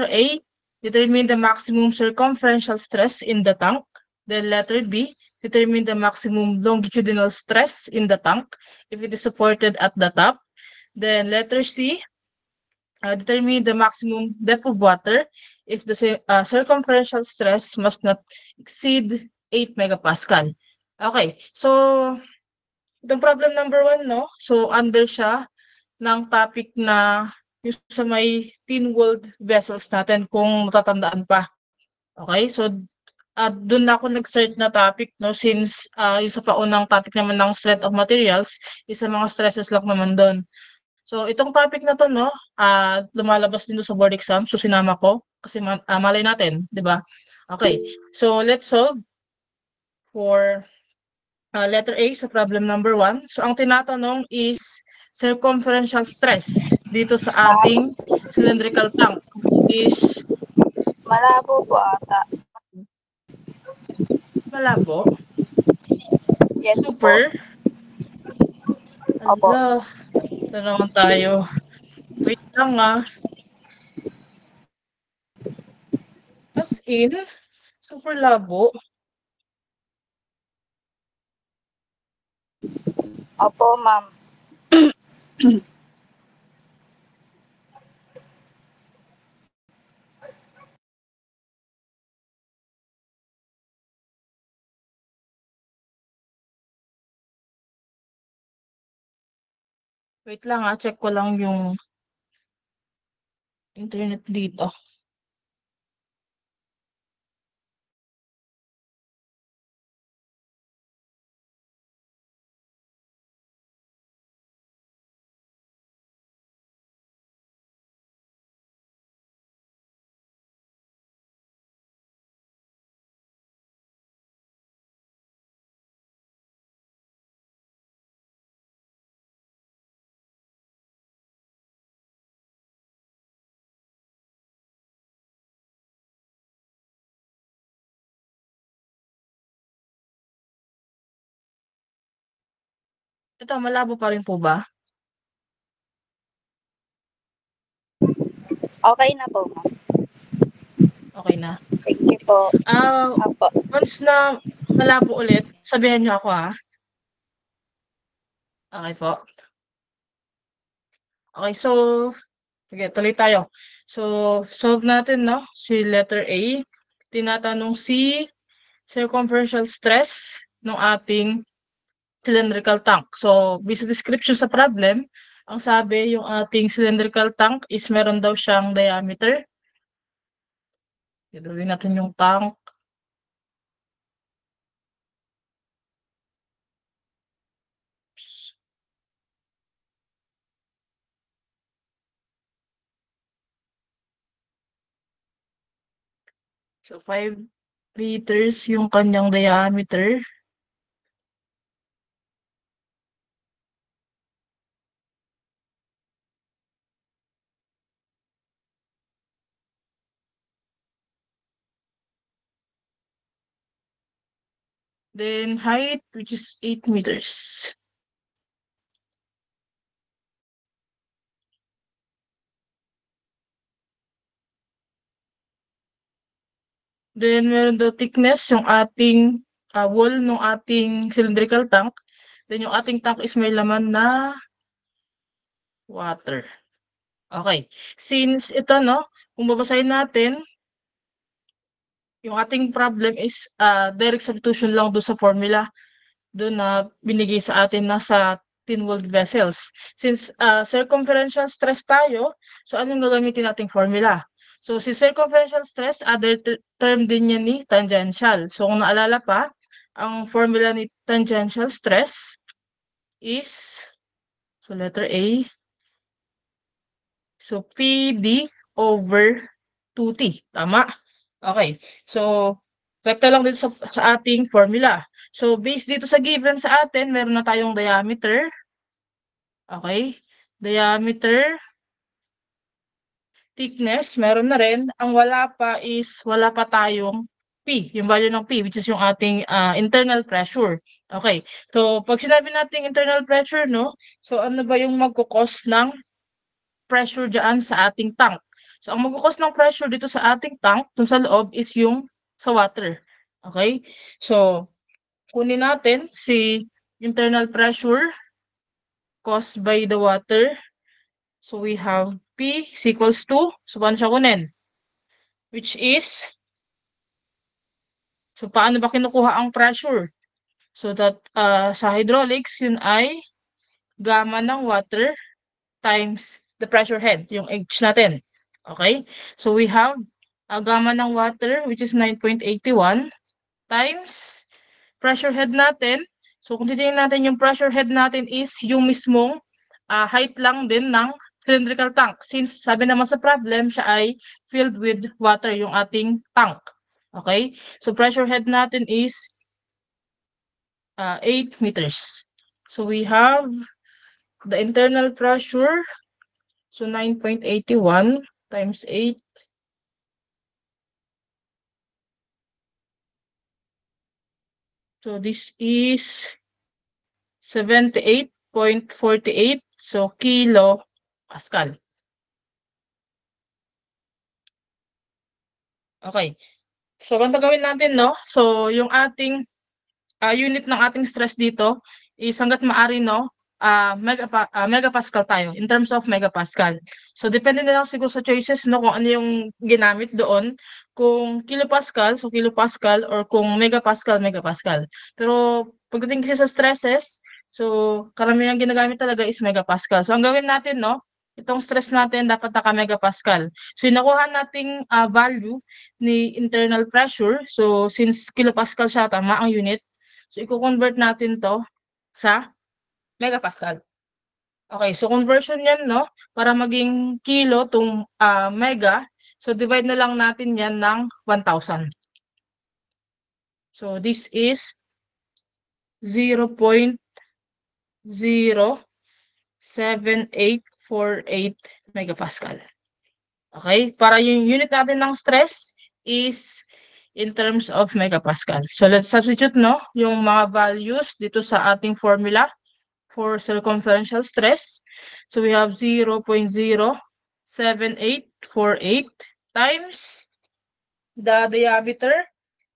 A, determine the maximum circumferential stress in the tank. Then letter B, determine the maximum longitudinal stress in the tank if it is supported at the top. Then letter C, determine the maximum depth of water if the circumferential stress must not exceed 8 megapascal. Okay, so the problem number 1, no? So under siya ng topic na yung sa may tin-walled vessels natin kung matatandaan pa. Okay, so doon na ako nag-start na topic, no, since yung sa paunang topic naman ng strength of materials is sa mga stresses lang naman doon. So itong topic na to, no, lumalabas din sa board exam, so sinama ko kasi malay natin, 'di ba? Okay, so let's solve for letter A sa problem number 1. So ang tinatanong is circumferential stress dito sa ating cylindrical tank is Malabo po ata. malabo. Yes Super. po. Opo. Ala, ito naman tayo. Wait lang As in, super labo. Opo, ma'am. Wait lang check ko lang yung internet dito. Ito, malabo pa rin po ba? Okay na po, ma'am. Okay na. Thank you po. Opo. Once na malabo ulit, sabihan niyo ako Okay po. Okay, so sige, tuloy tayo. So, solve natin, no? Si letter A. Tinatanong si circumferential stress ng ating cylindrical tank. So, based description sa problem, ang sabi yung ating cylindrical tank is meron daw siyang diameter. Gagawin natin yung tank. So, 5 meters yung kanyang diameter. Then, height, which is 8 meters. Then, meron daw thickness yung ating wall ng ating cylindrical tank. Then, yung ating tank is may laman na water. Okay. Since ito, no, kung babasahin natin, yung ating problem is direct substitution lang doon sa formula doon na binigay sa atin na sa tin-walled vessels. Since circumferential stress tayo, so anong gagamitin nating formula? So si circumferential stress, other term din yan ni tangential. So kung naalala pa, ang formula ni tangential stress is, so letter A, so PD over 2T. Tama? Okay. So, rekta lang dito sa ating formula. So, based dito sa given sa atin, meron na tayong diameter. Okay? Diameter, thickness, meron na rin. Ang wala pa is, wala pa tayong P, yung value ng P, which is yung ating internal pressure. Okay. So, pag sinabi natin internal pressure, no? So, ano ba yung magkukos ng pressure dyan sa ating tank? So, ang magkakos ng pressure dito sa ating tank, dun sa loob, is yung sa water. Okay? So, kunin natin si internal pressure caused by the water. So, we have P is equals to, so paano siya kunin? Which is, so paano ba kinukuha ang pressure? So that sa hydraulics, yun ay gamma ng water times the pressure head, yung H natin. Okay? So we have a gamma ng water, which is 9.81 times pressure head natin. So kung titingnan natin yung pressure head natin is yung mismong height lang din ng cylindrical tank. Since sabi naman sa problem, siya ay filled with water yung ating tank. Okay? So pressure head natin is 8 meters. So we have the internal pressure, so 9.81 times 8. So this is 78.48, so kilo Pascal. Okay. So, kung gawin natin, no? So, yung ating unit ng ating stress dito is hanggat maaari, no? Megapascal tayo in terms of megapascal. So, depende na lang siguro sa choices, no? Kung ano yung ginamit doon. Kung kilopascal, so kilopascal, or kung megapascal, megapascal. Pero, pagdating kasi sa stresses, so, karamihan ginagamit talaga is megapascal. So, ang gawin natin, no? Itong stress natin dapat naka-megapascal. So, yung nakuha nating value ni internal pressure, so since kilopascal siya, tama ang unit, so i-convert natin to sa megapascal. Okay, so conversion yan, no? Para maging kilo tong mega, so divide na lang natin yan ng 1,000. So this is 0.07848 megapascal. Okay? Para yung unit natin ng stress is in terms of megapascal. So let's substitute, no, yung mga values dito sa ating formula for circumferential stress. So we have 0.07848 times the diameter.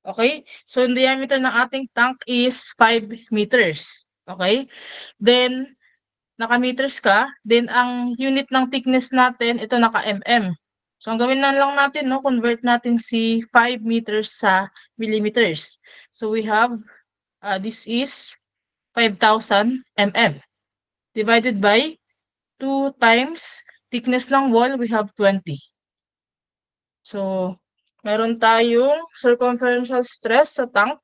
Okay? So yung diameter ng ating tank is 5 meters. Okay? Then, naka-meters ka, then ang unit ng thickness natin, ito naka-mm. So, ang gawin na lang natin, no, convert natin si 5 meters sa millimeters. So, we have, this is 5,000 mm. Divided by 2 times thickness ng wall, we have 20. So, meron tayong circumferential stress sa tank.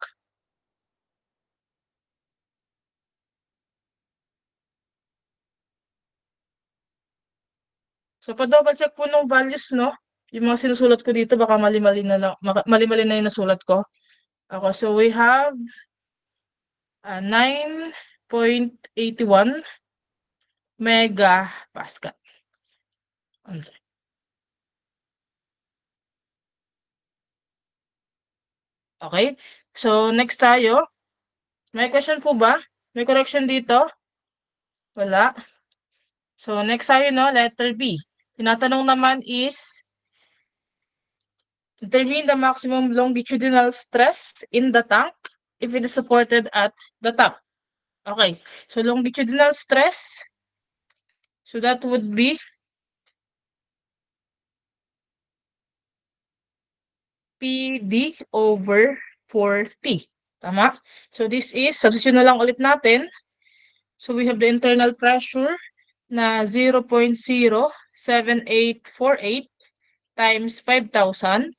So, pa-double check po ng values, no? Yung mga sinusulat ko dito, baka mali-mali na lang, mali-mali na yung nasulat ko. Okay, so we have 9.81 megapascal. Okay, so next tayo. May question po ba? May correction dito? Wala. So next tayo, no, letter B. Tinatanong naman is, determine the maximum longitudinal stress in the tank if it is supported at the top. Okay, so longitudinal stress, so that would be PD over 4T. Tama? So this is, substitute na lang ulit natin. So we have the internal pressure na 0.07848 times 5,000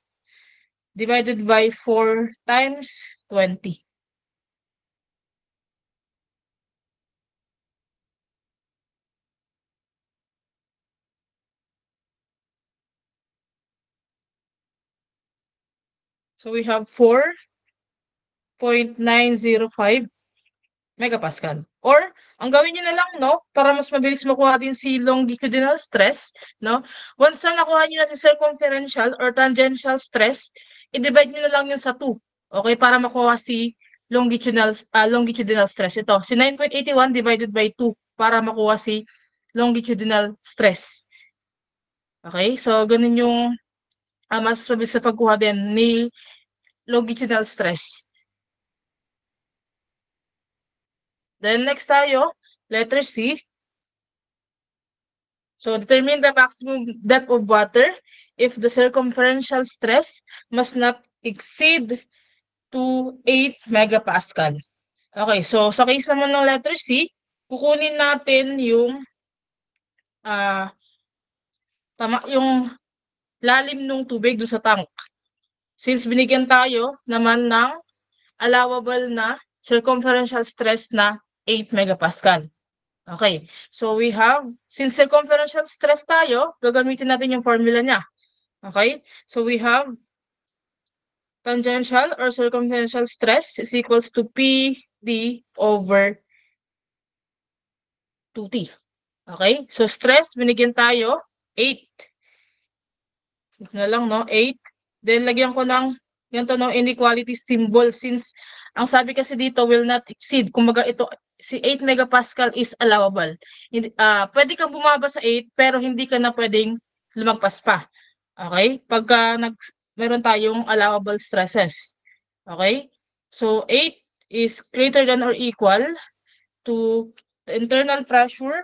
divided by 4 times 20. So we have 4.905 megapascal. Or, ang gawin nyo na lang, no, para mas mabilis makuha din si longitudinal stress, no, once na nakuha nyo na si circumferential or tangential stress, i-divide nyo na lang yun sa 2. Okay, para makuha si longitudinal stress. Ito, si 9.81 divided by 2 para makuha si longitudinal stress. Okay? So, ganun yung masasabi sa pagkuha din ni longitudinal stress. Then next tayo, letter C. So determine the maximum depth of water if the circumferential stress must not exceed to 8 megapascal. Okay, so sa case naman ng letter C, kukunin natin yung ah yung lalim ng tubig do sa tank. Since binigyan tayo naman ng allowable na circumferential stress na 8 megapascal. Okay. So we have, since circumferential stress tayo, gagamitin natin yung formula niya. Okay? So we have tangential or circumferential stress is equals to PD over 2T. Okay? So stress, binigyan tayo 8. Ito na lang, no? 8. Then lagyan ko ng ganito, no, inequality symbol since ang sabi kasi dito will not exceed. Kumbaga ito, si 8 megapascal is allowable. Pwede kang bumaba sa 8 pero hindi ka na pwedeng lumagpas pa. Okay? Pagka meron tayong allowable stresses. Okay? So 8 is greater than or equal to the internal pressure.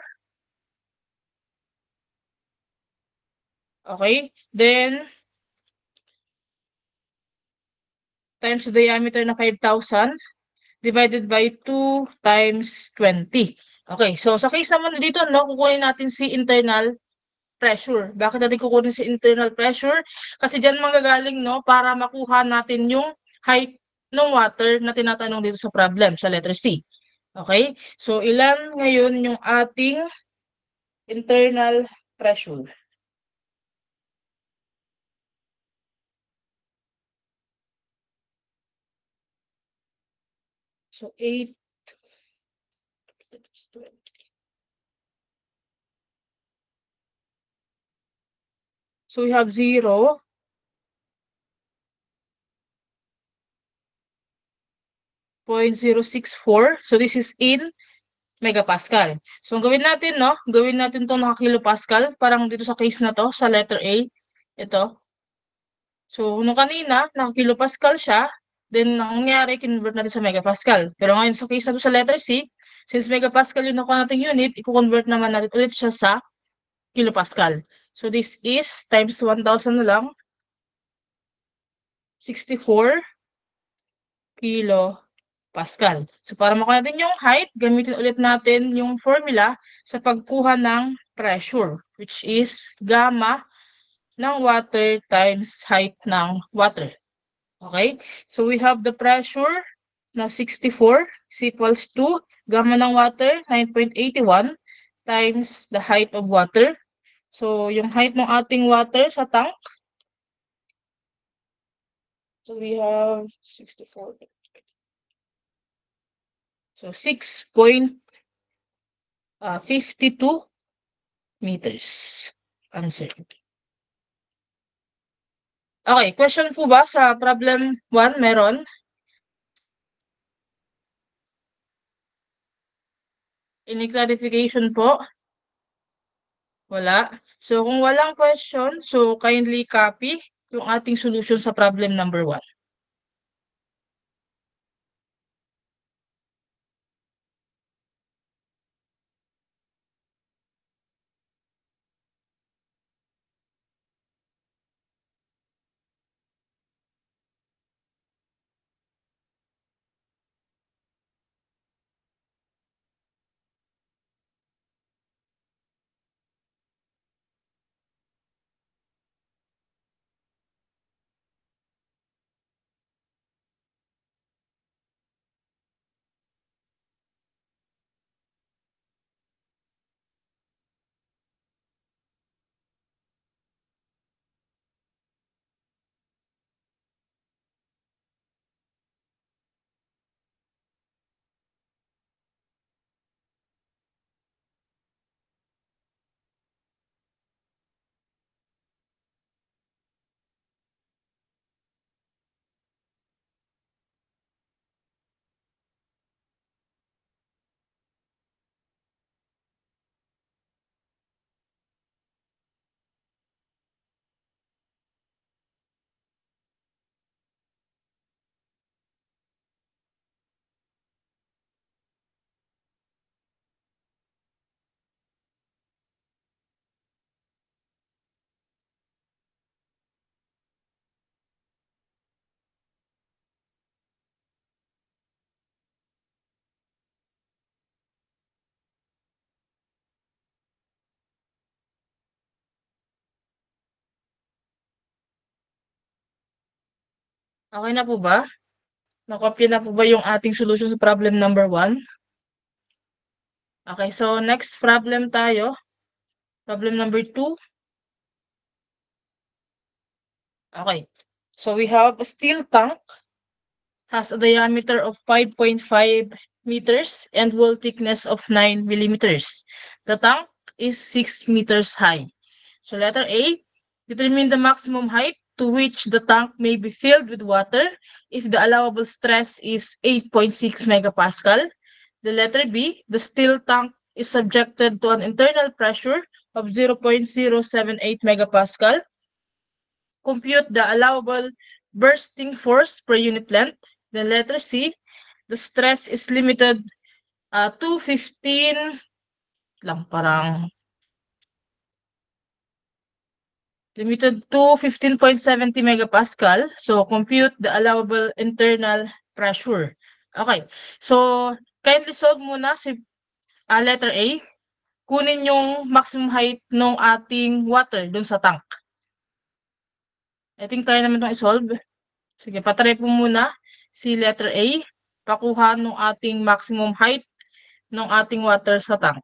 Okay? Then times the diameter na 5,000 divided by 2 times 20. Okay, so sa case naman dito, no, kukunin natin si internal pressure. Bakit natin kukunin si internal pressure? Kasi dyan manggagaling, no, para makuha natin yung height ng water na tinatanong dito sa problem, sa letter C. Okay, so ilan ngayon yung ating internal pressure? So 8 times 20. So we have 0, 0.064. So this is in megapascal. So ang gawin natin, no? Gawin natin itong nakakilopascal. Parang dito sa case na to, sa letter A. Ito. So nung kanina, nakakilopascal siya. Then ang nangyari, convert natin sa megapascal. Pero ngayon sa case na to sa letter C, since megapascal yung nakuha nating unit, i-convert naman natin ulit siya sa kilopascal. So this is times 1,000 na lang. 64 kilopascal. So para makuha natin yung height, gamitin ulit natin yung formula sa pagkuha ng pressure, which is gamma ng water times height ng water. Okay? So we have the pressure na 64 is equals to gamma ng water, 9.81 times the height of water. So yung height ng ating water sa tank, so we have 64. So 6.52 meters. Answer. Okay, question po ba sa problem 1 meron? Any clarification po? Wala. So kung walang question, so kindly copy yung ating solution sa problem number 1. Okay na po ba? Nakopya na po ba yung ating solution sa problem number 1? Okay, so next problem tayo. Problem number 2. Okay, so we have a steel tank has a diameter of 5.5 meters and wall thickness of 9 millimeters. The tank is 6 meters high. So letter A, determine the maximum height to which the tank may be filled with water if the allowable stress is 8.6 megapascal. The letter B, the steel tank is subjected to an internal pressure of 0.078 megapascal. Compute the allowable bursting force per unit length. The letter C, the stress is limited to 15 lang, parang limited to 15.70 megapascal. So, compute the allowable internal pressure. Okay. So, kindly solve muna si letter A. Kunin yung maximum height ng ating water dun sa tank. I think kaya naman itong isolve. Sige, patry po muna si letter A. Pakuha ng ating maximum height ng ating water sa tank.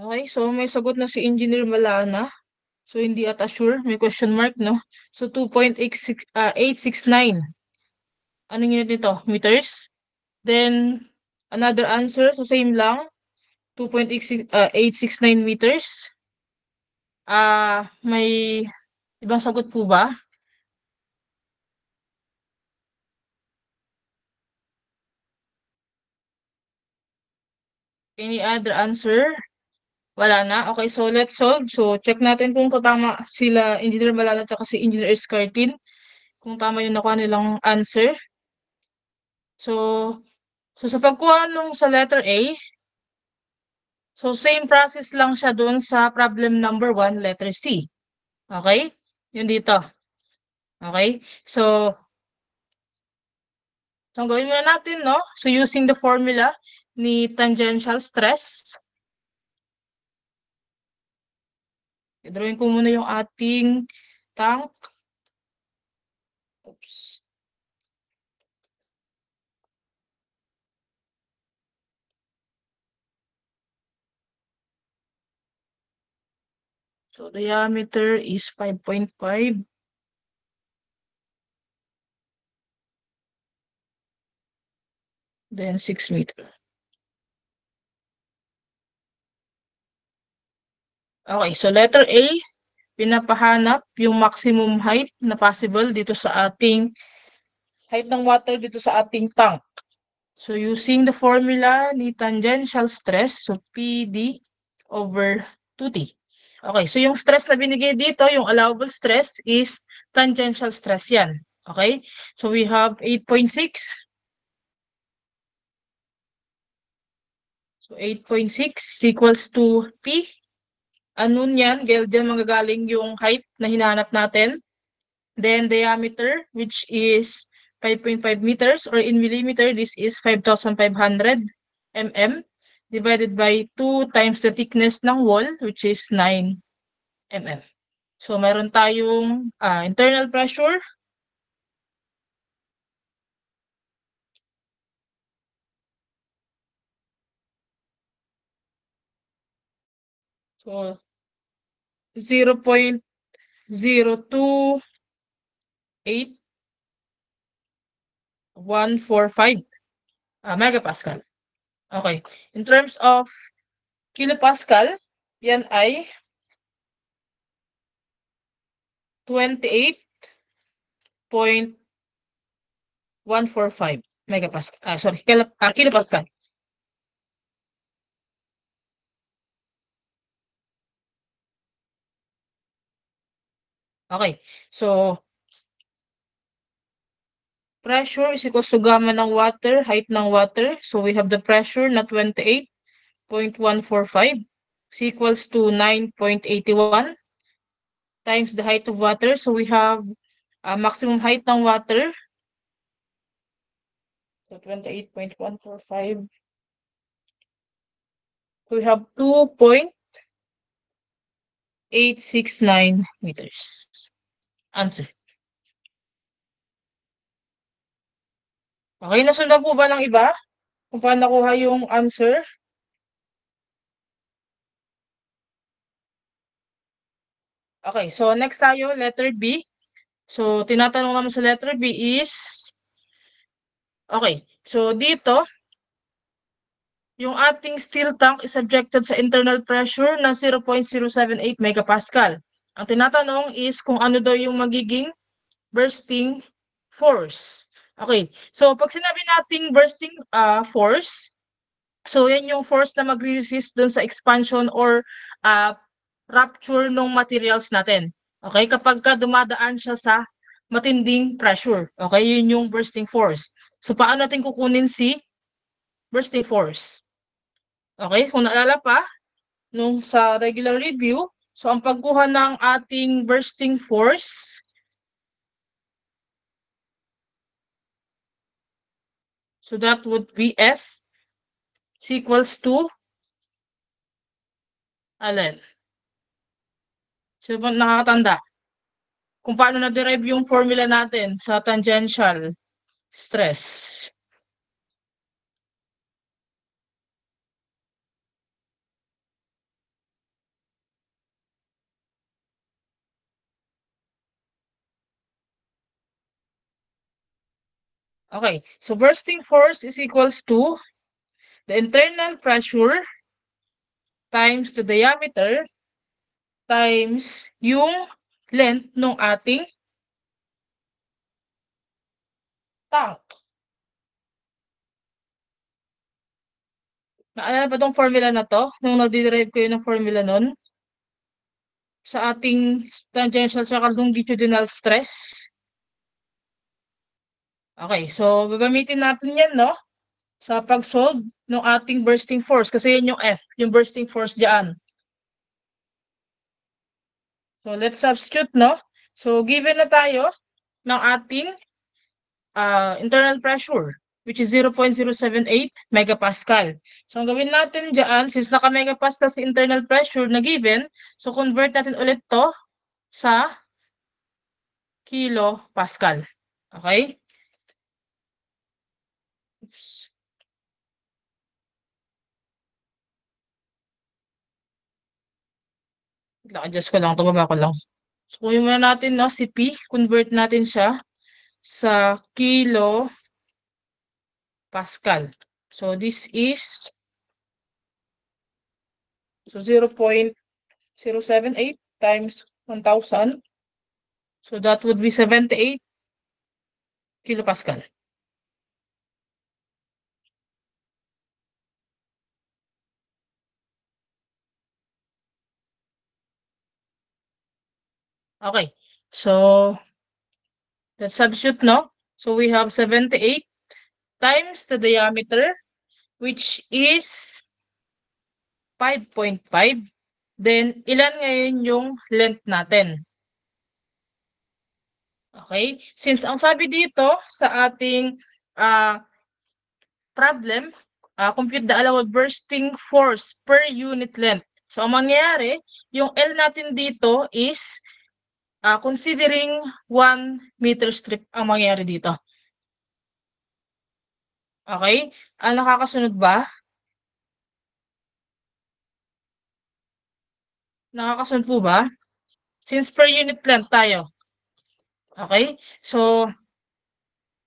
Okay, so may sagot na si Engineer Malana. So, hindi ata sure. May question mark, no? So, 2.869. Anong unit nito? Meters. Then, another answer. So, same lang. 2.869 meters. May ibang sagot po ba? Any other answer? Wala na. Okay, so let's solve. So, check natin kung tama sila Engineer Malala at si Engineer Escartin. Kung tama yung nakuha nilang answer. So sa pagkuha nung sa letter A, so same process lang siya doon sa problem number 1, letter C. Okay? Yun dito. Okay? So ang gawin muna natin, no? So using the formula ni tangential stress, I-drawing ko muna yung ating tank. Oops. So, diameter is 5.5. Then 6 meter. Okay, so letter A, pinapahanap yung maximum height na possible dito sa ating height ng water dito sa ating tank. So using the formula ni tangential stress, so PD over 2T. Okay, so yung stress na binigay dito, yung allowable stress is tangential stress yan. Okay, so we have 8.6. So 8.6 equals to P. Ano yan? Diyan magagaling yung height na hinahanap natin. Then diameter, which is 5.5 meters, or in millimeter, this is 5,500 mm, divided by 2 times the thickness ng wall, which is 9 mm. So meron tayong internal pressure. So 0.028145 megapascal. Okay. In terms of kilopascal, yan ay 28.145 megapascal. Kilopascal. Okay. So, pressure is equals to gamma ng water, height ng water. So, we have the pressure na 28.145 is equals to 9.81 times the height of water. So, we have maximum height ng water. So, 28.145. We have 2.869 meters. Answer. Okay, nasundan po ba ng iba? Kung paano nakuha yung answer? Okay, so next tayo, letter B. So, tinatanong naman sa letter B is, okay, so dito, yung ating steel tank is subjected sa internal pressure na 0.078 megapascal. Ang tinatanong is kung ano daw yung magiging bursting force. Okay, so pag sinabi nating bursting force, so yan yung force na mag-resist dun sa expansion or rupture ng materials natin. Okay, kapag ka dumadaan siya sa matinding pressure. Okay, yun yung bursting force. So paano natin kukunin si bursting force? Okay, kung naalala pa, nung sa regular review, so ang pagkuha ng ating bursting force, so that would be F is equals to alin? So nakakatanda kung paano na-derive yung formula natin sa tangential stress. Okay, so bursting force is equals to the internal pressure times the diameter times yung length ng ating tank. Naalala ba tong formula na to? Nung nag-derive ko yun ng formula nun? Sa ating tangential at longitudinal stress. Okay, so gagamitin natin yan, no? Sa pag-solve ng ating bursting force. Kasi yan yung F, yung bursting force dyan. So let's substitute, no? So given na tayo ng ating internal pressure. which is 0.078 megapascal. So, ang gawin natin dyan, since naka-megapascal sa internal pressure na given, so convert natin ulit to sa kilopascal. Okay? Oops. Adjust ko lang, tumaba ko lang. So, kunin muna natin, no, si P, convert natin siya sa kilopascal. So, this is 0.078 times 1,000. So, that would be 78 kilopascal. Okay. So, let's substitute, no? So, we have 78 times the diameter, which is 5.5. Then, ilan ngayon yung length natin? Okay? Since ang sabi dito sa ating problem, compute the allowed bursting force per unit length. So, ang mangyayari, yung L natin dito is considering 1 meter strip ang mangyayari dito. Okay? Nakakasunod ba? Nakakasunod po ba? Since per unit length tayo. Okay? So,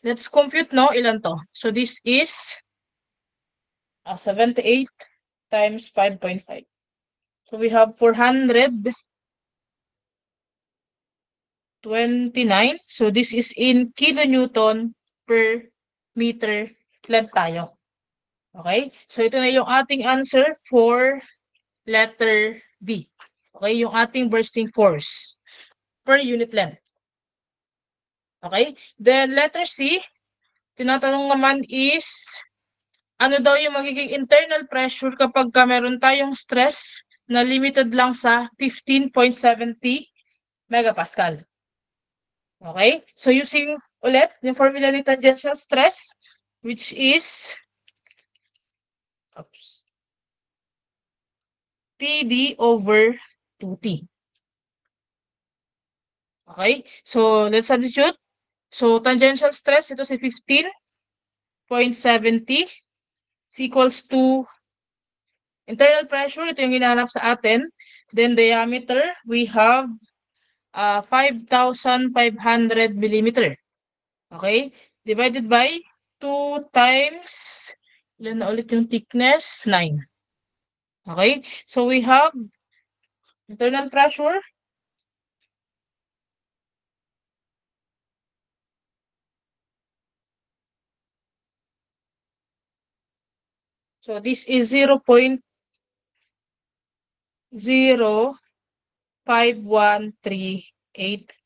let's compute, no? Ilan to? So, this is 78 times 5.5. So, we have 429. So, this is in kilonewton per meter length tayo. Okay? So, ito na yung ating answer for letter B. Okay? Yung ating bursting force per unit length. Okay? Then, letter C, tinatanong naman is, ano daw yung magiging internal pressure kapag meron tayong stress na limited lang sa 15.70 megapascal. Okay? So, using ulit yung formula ni tangential stress, which is PD over 2T. Okay? So, let's substitute. So, tangential stress, ito si 15.70 is equals to internal pressure, ito yung hinahanap sa atin. Then, diameter, we have 5,500 millimeter. Okay? Divided by 2 times, ilan na ulit yung thickness? 9. Okay? So, we have internal pressure. So, this is 0.05138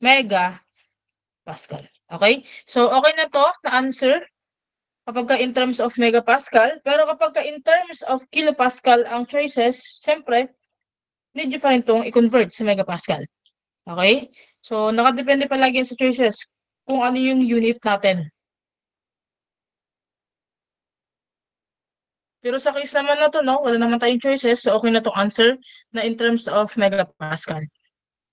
megapascal. Okay? So, okay na to na answer kapag in terms of megapascal. Pero kapag in terms of kilopascal ang choices, syempre, need nyo pa rin itong i-convert sa megapascal. Okay? So, nakadepende palagi sa choices kung ano yung unit natin. Pero sa case naman na to, no, wala naman tayong choices, so okay na tong answer na in terms of megapascal.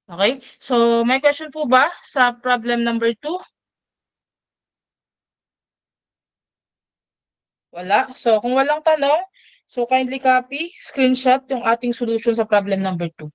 Okay? So, may question po ba sa problem number 2? Wala. So, kung walang tanong, so kindly copy, screenshot yung ating solution sa problem number 2.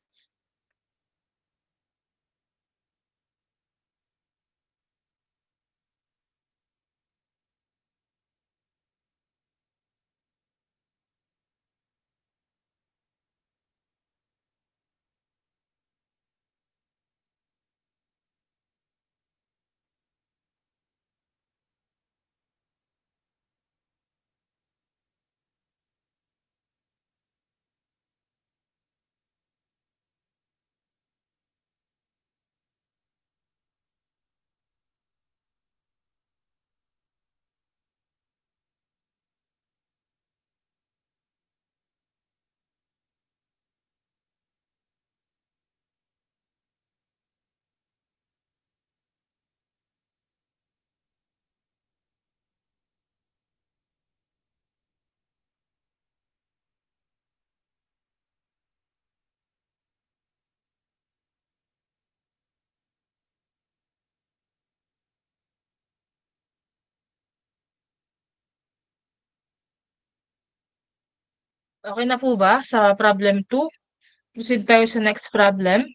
Okay na po ba sa problem 2? Proceed tayo sa next problem.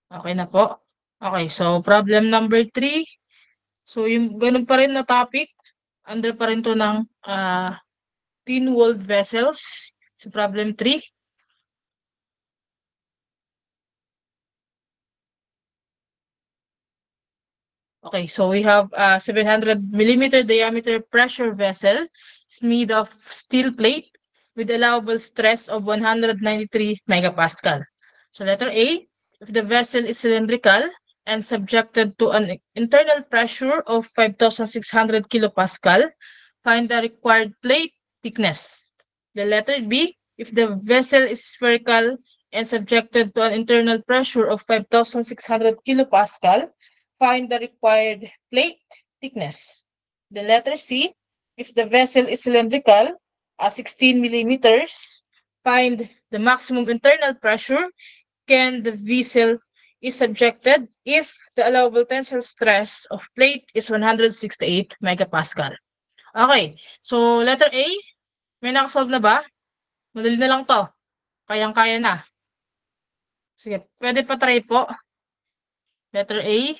Okay na po. Okay, so problem number 3. So yung ganun pa rin na topic, under pa rin to ng thin-walled vessels sa problem 3. Okay, so we have a 700 millimeter diameter pressure vessel. It's made of steel plate with allowable stress of 193 megapascal. So letter A, if the vessel is cylindrical and subjected to an internal pressure of 5,600 kilopascal, find the required plate thickness. The letter B, if the vessel is spherical and subjected to an internal pressure of 5,600 kilopascal, find the required plate thickness. The letter C, if the vessel is cylindrical, 16 millimeters, find the maximum internal pressure can the vessel is subjected if the allowable tensile stress of plate is 168 megapascal. Okay, so letter A, may nakasolve na ba? Madali na lang to. Kayang-kaya na. Sige, pwede pa try po. Letter A,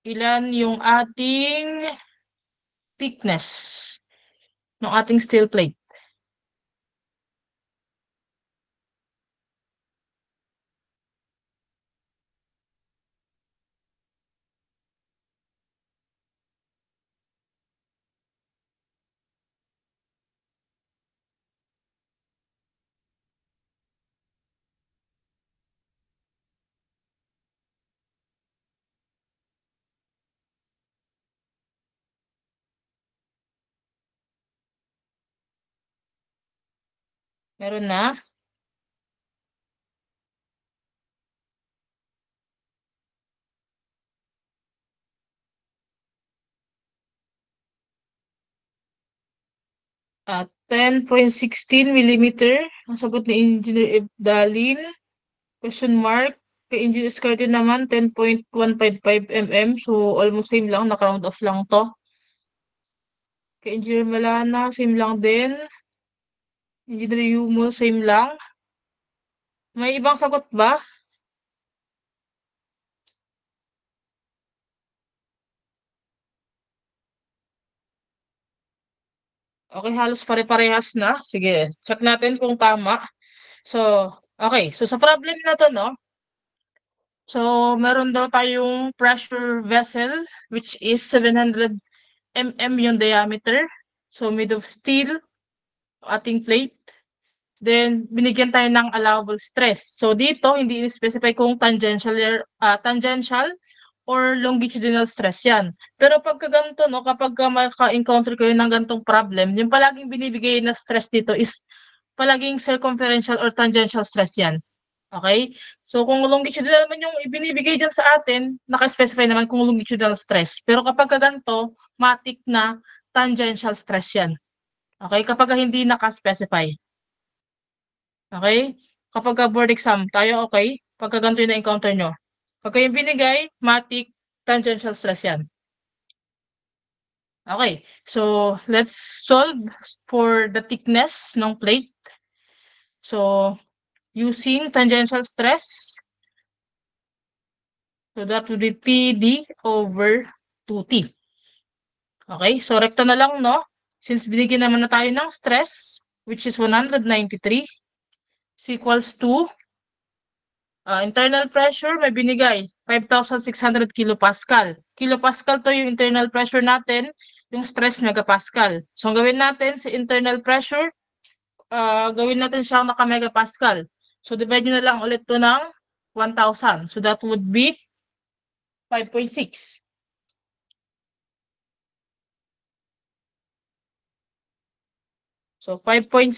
ilan yung ating thickness ng ating steel plate? Meron na? 10.16 millimeter. Ang sagot ni Engineer Ibdalin. Question mark. Kay Engineer Escarte naman, 10.155 mm. So, almost same lang. Naka-round off lang to. Kay Engineer Malana, same lang din. Engineer Yumo, same lang. May ibang sagot ba? Okay, halos pare-parehas na. Sige, check natin kung tama. So, okay. So, sa problem na to, no? So, meron daw tayong pressure vessel, which is 700 mm yung diameter. So, made of steel, ating plate. Then, binigyan tayo ng allowable stress. So, dito, hindi in-specify kung tangential or longitudinal stress yan. Pero pagka ganito, no, kapag maka-encounter kayo ng ganitong problem, yung palaging binibigay na stress dito is palaging circumferential or tangential stress yan. Okay? So, kung longitudinal naman yung ibinibigay dyan sa atin, naka-specify naman kung longitudinal stress. Pero kapag ganito, matik na tangential stress yan. Okay? Kapag hindi naka-specify. Okay? Kapag board exam tayo, okay? Pagka ganito yung na-encounter nyo. Pagka yung binigay, matik, tangential stress yan. Okay. So, let's solve for the thickness ng plate. So, using tangential stress, so that would be PD over 2T. Okay? So, rekta na lang, no? Since binigyan naman na tayo ng stress, which is 193, is equals to internal pressure, may binigay, 5,600 kilopascal. Kilopascal to yung internal pressure natin, yung stress megapascal. So, ang gawin natin sa internal pressure, gawin natin siyang naka-megapascal. So, divide nyo na lang ulit to ng 1,000. So, that would be 5.6. So, 5.6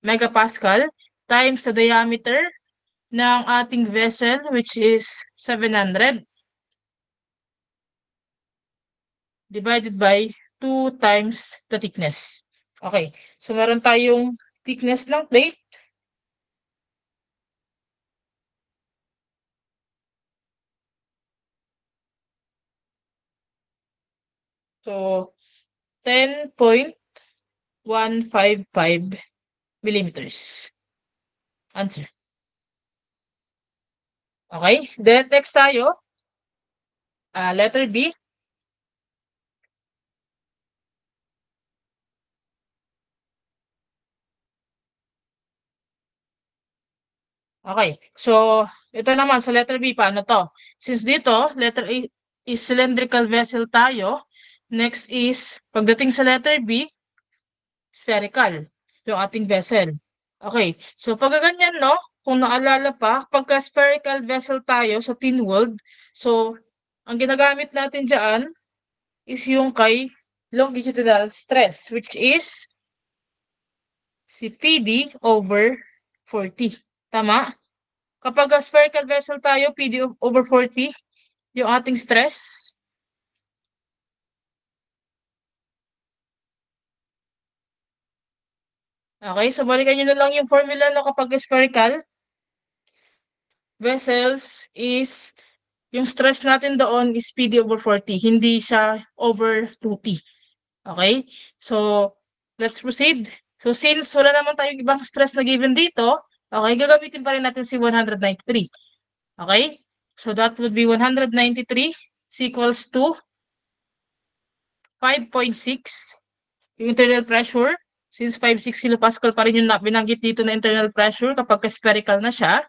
megapascal times the diameter ng ating vessel, which is 700, divided by 2 times the thickness. Okay. So, meron tayong thickness ng plate. So, 10.155 millimeters. Answer. Okay? Then next tayo. Letter B. Okay. So, ito naman sa letter B, paano to? Since dito, letter A is cylindrical vessel tayo. Next is, pagdating sa letter B, spherical, yung ating vessel. Okay. So, pag ganyan, no? Kung naalala pa, pagka spherical vessel tayo sa tin world, so, ang ginagamit natin dyan is yung kay longitudinal stress, which is si PD over 40. Tama? Kapag spherical vessel tayo, PD over 40, yung ating stress. Okay, so balikan nyo na lang yung formula no, kapag spherical vessels is, yung stress natin doon is PD over 40, hindi siya over 2T. Okay, so let's proceed. So since wala naman tayong ibang stress na given dito, okay, gagamitin pa rin natin si 193. Okay, so that would be 193 is equals to 5.6 yung internal pressure. Since 5.6 kilopascal pa rin yung binanggit dito na internal pressure kapag spherical na siya.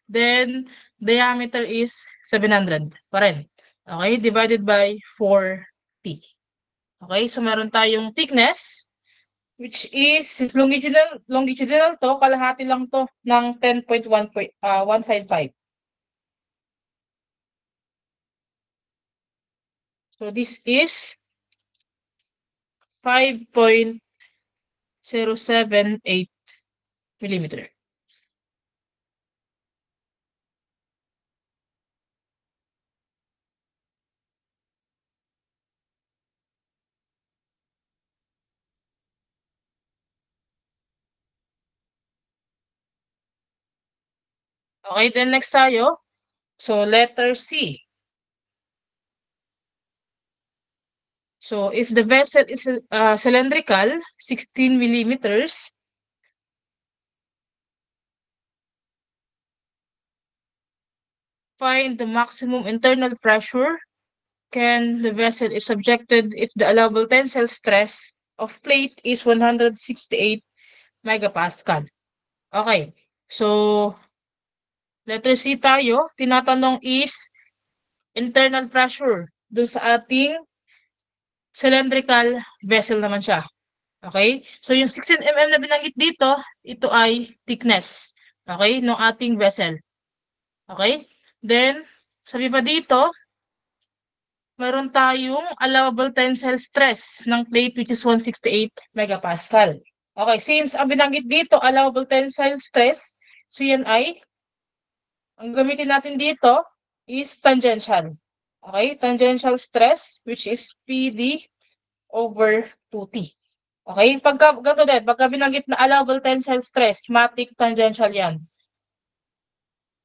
Then, diameter is 700 pa rin. Okay, divided by 4T. Okay, so meron tayong thickness, which is longitudinal to, kalahati lang to ng 10.155. So this is 5.078 millimeter. Okay, then next tayo. So letter C. So if the vessel is cylindrical, 16 millimeters, find the maximum internal pressure can the vessel is subjected if the allowable tensile stress of plate is 168 megapascal. Okay, so letter C tayo, tinatanong is internal pressure dun sa ating cylindrical vessel naman siya. Okay? So yung 16 mm na binanggit dito, ito ay thickness. Okay? Ng ating vessel. Okay? Then, sabi pa dito, meron tayong allowable tensile stress ng plate which is 168 megapascal. Okay, since ang binanggit dito, allowable tensile stress, so yan ay, ang gamitin natin dito is tangential. Okay, tangential stress which is PD over 2T. Okay, ganito din, pagka binanggit na allowable tensile stress, matic tangential yan.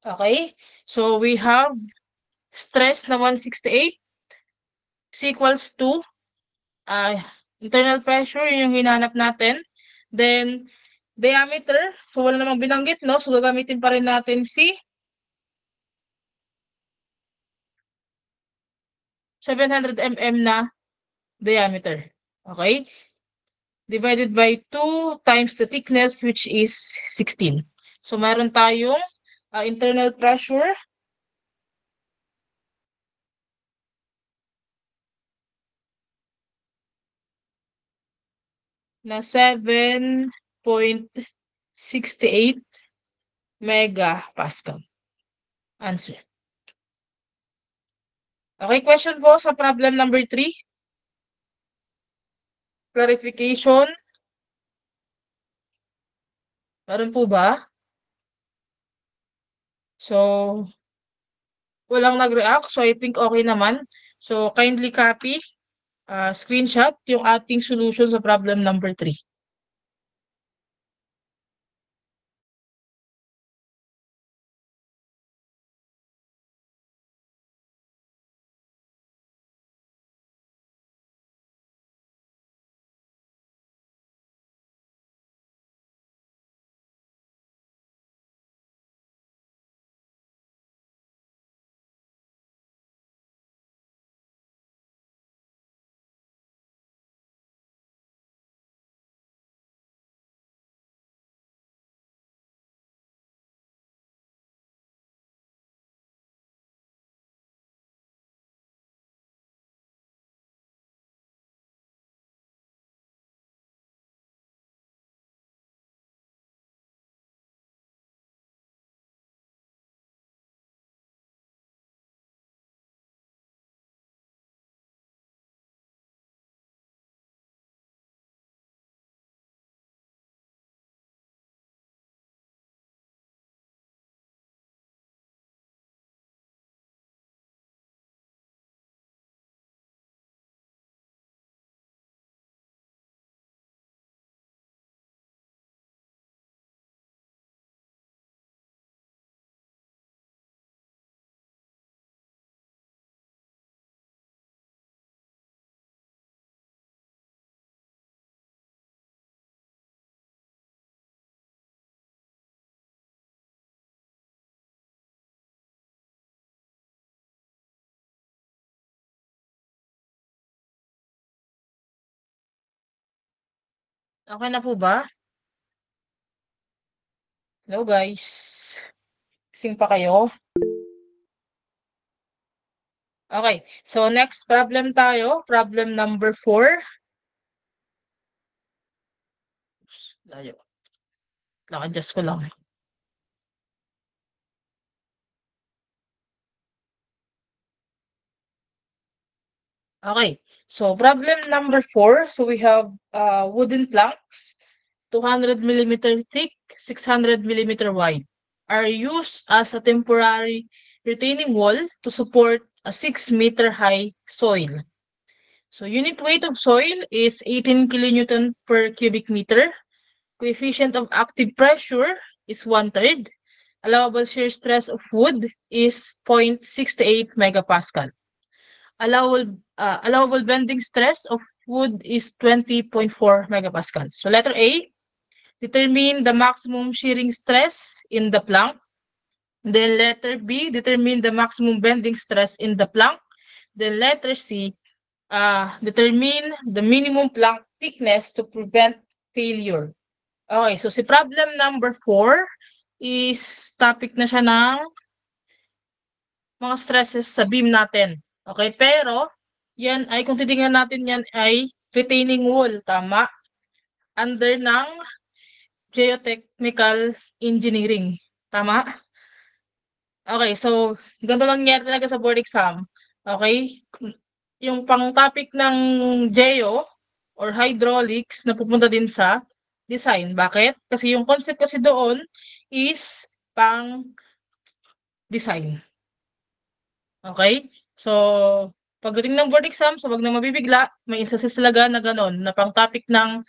Okay, so we have stress na 168 is equals to internal pressure, yun yung hinanap natin. Then, diameter, so wala namang binanggit, no? So, gagamitin pa rin natin si 700 mm na diameter. Okay? Divided by 2 times the thickness, which is 16. So, meron tayong internal pressure na 7.68 megapascal. Answer. Okay, question po sa problem number 3. Clarification. Meron po ba? So, walang nag-react. So, I think okay naman. So, kindly copy, screenshot yung ating solution sa problem number 3. Okay na po ba? Hello guys. Sing pa kayo? Okay. So next problem tayo. Problem number 4. Layo. Naka-adjust ko lang. Okay. So problem number 4. So we have wooden planks, 200 millimeter thick, 600 millimeter wide, are used as a temporary retaining wall to support a 6-meter high soil. So unit weight of soil is 18 kilonewton per cubic meter. Coefficient of active pressure is 1/3. Allowable shear stress of wood is 0.68 megapascal. Allowable bending stress of wood is 20.4 megapascal. So letter A, determine the maximum shearing stress in the plank. Then letter B, determine the maximum bending stress in the plank. Then letter C, determine the minimum plank thickness to prevent failure. Okay, so si problem number 4 is topic na siya ng mga stresses sa beam natin. Okay, pero yan ay kung titingnan natin yan ay retaining wall, tama? Under ng geotechnical engineering, tama? Okay, so ganito lang nangyari talaga sa board exam. Okay? Yung pang topic ng geo or hydraulics na pupunta din sa design. Bakit? Kasi yung concept kasi doon is pang design. Okay? So, pagdating ng board exam, so wag na mabibigla, may instances talaga na gano'n, na pang topic ng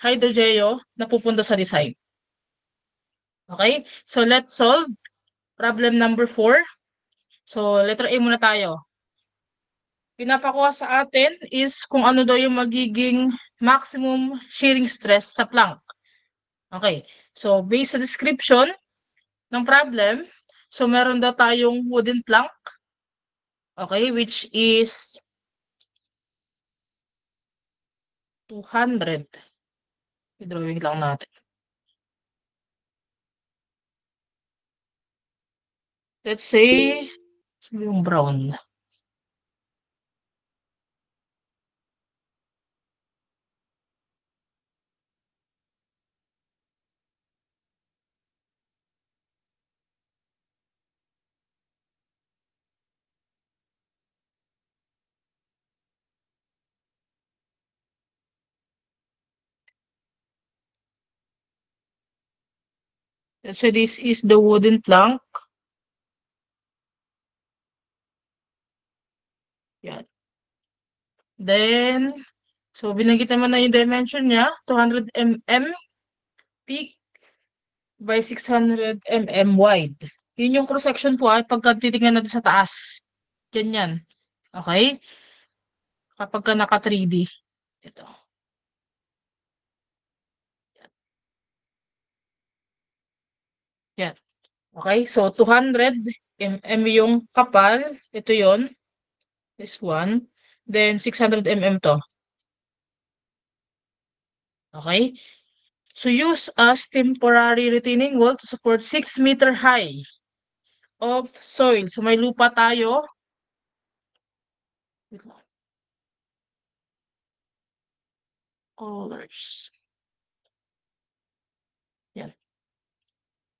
hydrogeo na pupunta sa design. Okay? So, let's solve problem number 4. So, letter A muna tayo. Pinapakuha sa atin is kung ano daw yung magiging maximum shearing stress sa plank. Okay. So, based sa description ng problem, so meron daw tayong wooden plank. Okay, which is 200. I-drawing lang natin. Let's say, yung brown. Let's say this is the wooden plank. Yan. Then, so binanggit naman na yung dimension niya, 200 mm thick by 600 mm wide. Yun yung cross-section po ay pagka titingnan natin sa taas. Ganyan. Okay? Kapag ka naka 3D. Ito. Yan. Okay? So, 200 mm yung kapal. Ito yon. This one. Then, 600 mm to. Okay? So, use as temporary retaining wall to support 6-meter high of soil. So, may lupa tayo. Colors. Yan.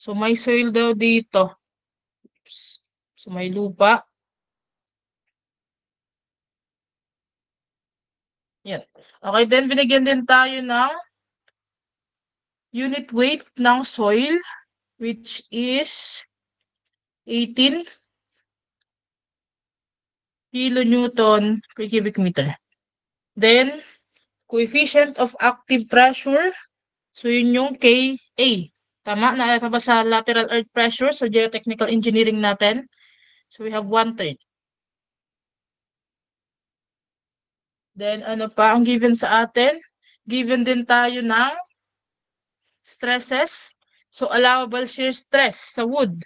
So, may soil daw dito. Oops. So, may lupa. Yan. Okay, then binigyan din tayo ng unit weight ng soil, which is 18 kilonewton per cubic meter. Then, coefficient of active pressure, so yun yung Ka. Tama? Naalala ba sa lateral earth pressure sa geotechnical engineering natin? So, we have 1/3. Then, ano pa ang given sa atin? Given din tayo ng stresses. So, allowable shear stress sa wood,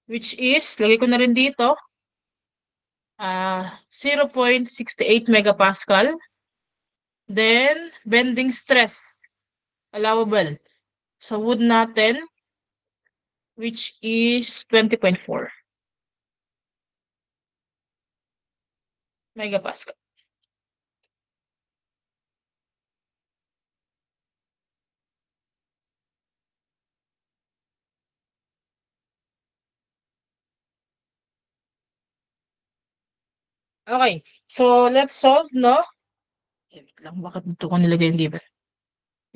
which is, lagay ko na rin dito, 0.68 megapascal. Then, bending stress. allowable sa wood natin, which is 20.4 megapascal. Okay, so let's solve, no? Wait lang, bakit dito ko nilagay yung given?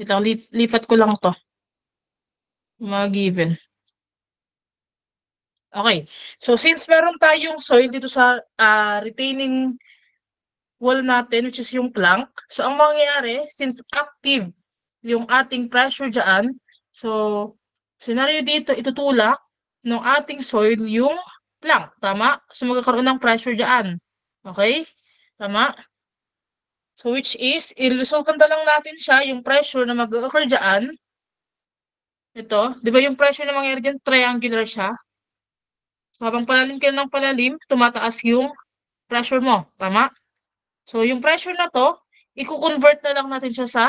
Wait lang, lipat ko lang to. Mga given. Okay, so since meron tayong soil dito sa retaining wall natin, which is yung plank, so ang mangyayari, since active yung ating pressure dyan, so scenario dito, itutulak ng ating soil yung plank, tama? So magkakaroon ng pressure dyan. Okay? Tama? So which is, i-resultant na lang natin siya, yung pressure na mag-occur dyan. Ito, di ba yung pressure na mangyayari dyan, triangular siya. So habang palalim ka ng palalim, tumataas yung pressure mo. Tama? So yung pressure na to, i-convert na lang natin siya sa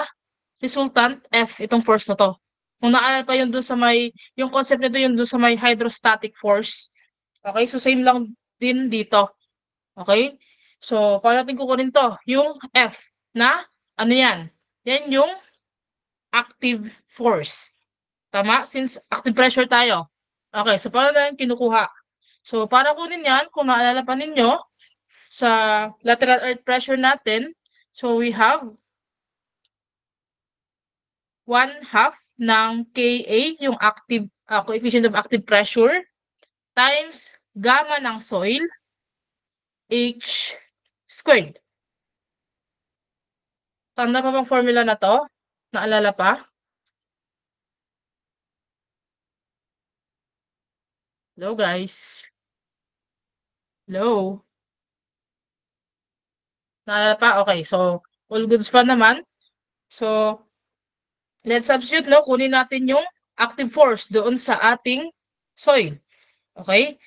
resultant F, itong force na to. Kung naalala pa yun doon sa may, yung concept nito yun doon sa may hydrostatic force. Okay? So same lang din dito. Okay? So, paano natin kukunin to? Yung F na, ano yan? Yan yung active force. Tama? Since active pressure tayo. Okay, so paano natin kinukuha? So, para kunin yan, kung naalala pa ninyo, sa lateral earth pressure natin, so we have 1/2 ng Ka, yung active, coefficient of active pressure, times gamma ng soil, H squared. Tanda pa bang formula na to? Naalala pa? Hello, guys. Hello. Naalala pa? Okay, so all goods pa naman. So, let's substitute, no? Kunin natin yung active force doon sa ating soil. Okay?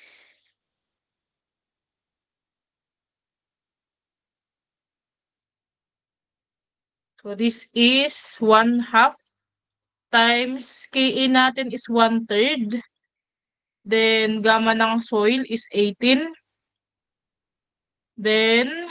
So, this is 1/2 times Ka natin is 1/3. Then, gamma ng soil is 18. Then,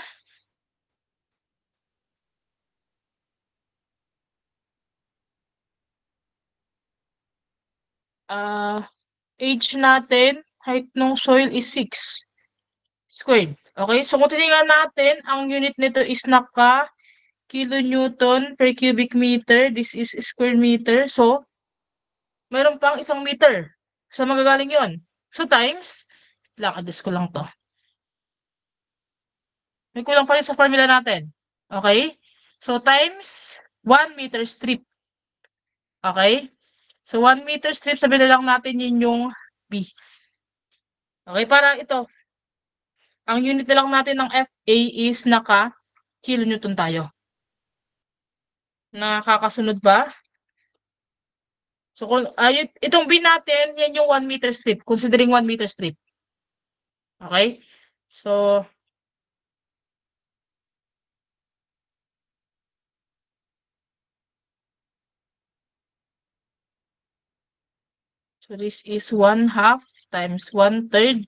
H natin, height ng soil is 6 squared. Okay? So, kung titingnan natin, ang unit nito is kilonewton per cubic meter. This is square meter. So, mayroon pang 1 meter. So, magagaling yon. So, times, lang, adjust ko lang to. May kulang pa rin sa formula natin. Okay? So, times 1 meter strip. Okay? So, 1 meter strip, sabihin na lang natin yun yung B. Okay? Para ito, ang unit na lang natin ng FA is kilonewton tayo. Nakakasunod ba? So, kung, itong B natin, yan yung 1 meter strip. Considering 1 meter strip. Okay? So, this is 1/2 times 1/3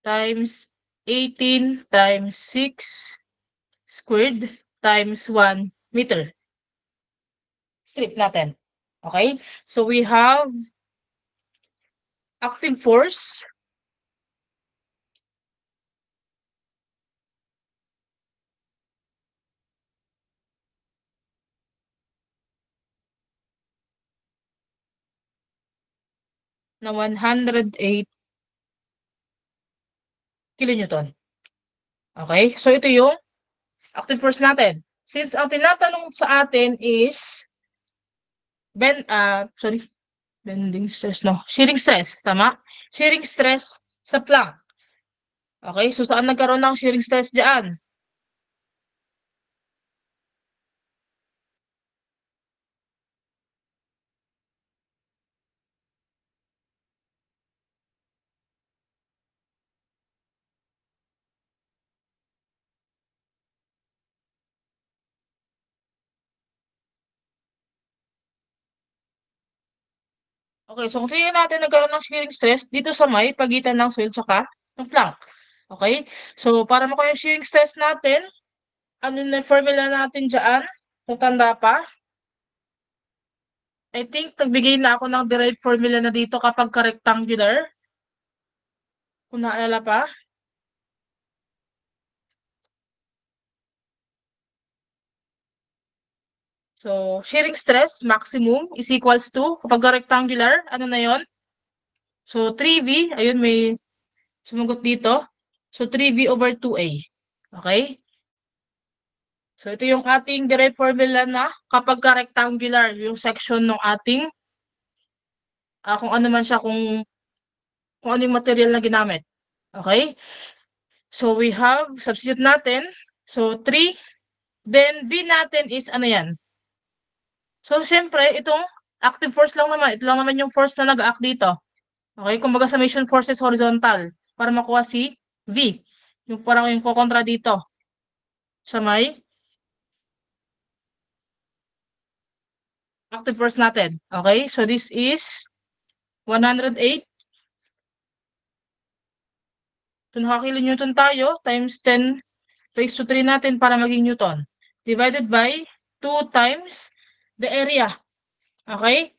times 18 times 6 squared times 1 meter. Strip natin. Okay? So, we have active force na 108 kilonewton. Okay? So, ito yung active force natin. Since ang tinatanong sa atin is bending stress, no? Shearing stress, tama? Shearing stress sa plank. Okay? So, saan nagkaroon ng shearing stress dyan? Okay, so kung tingnan natin nagkaroon ng shearing stress dito sa may pagitan ng soil tsaka ng flank. Okay? So, para makuha yung shearing stress natin, ano na yung formula natin dyan? Natanda pa? I think nagbigay na ako ng derived formula na dito kapag ka-rectangular. Kung naalala pa. So, shearing stress maximum is equals to, kapag rectangular, ano na yon? So, 3V, ayun may sumagot dito. So, 3V over 2A. Okay? So, ito yung ating derived formula na kapag rectangular, yung section ng ating, kung ano man siya, kung ano yung material na ginamit. Okay? So, we have, substitute natin. So, 3. Then, B natin is, ano yan? So, syempre, itong active force lang naman. Ito lang naman yung force na nag-act dito. Okay? Kumbaga, summation force is horizontal para makuha si V. Yung parang yung kukontra dito. Sa may active force natin. Okay? So, this is 108. So, nakakilonewton tayo times 10 raised to 3 natin para maging newton. Divided by 2 times the area. Okay?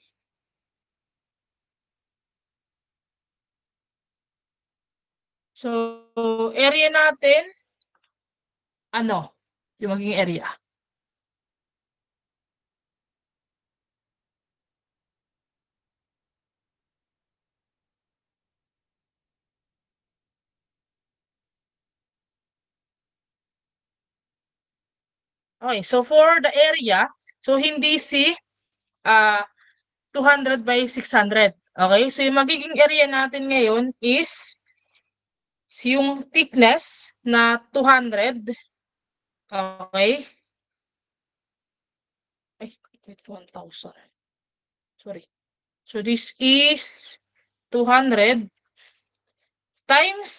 So, area natin, ano? Yung magiging area. Okay, so for the area, so hindi si 200 by 600. Okay, so yung magiging area natin ngayon is yung thickness na 200. Okay. Ay, 1,000. Sorry. So this is 200 times,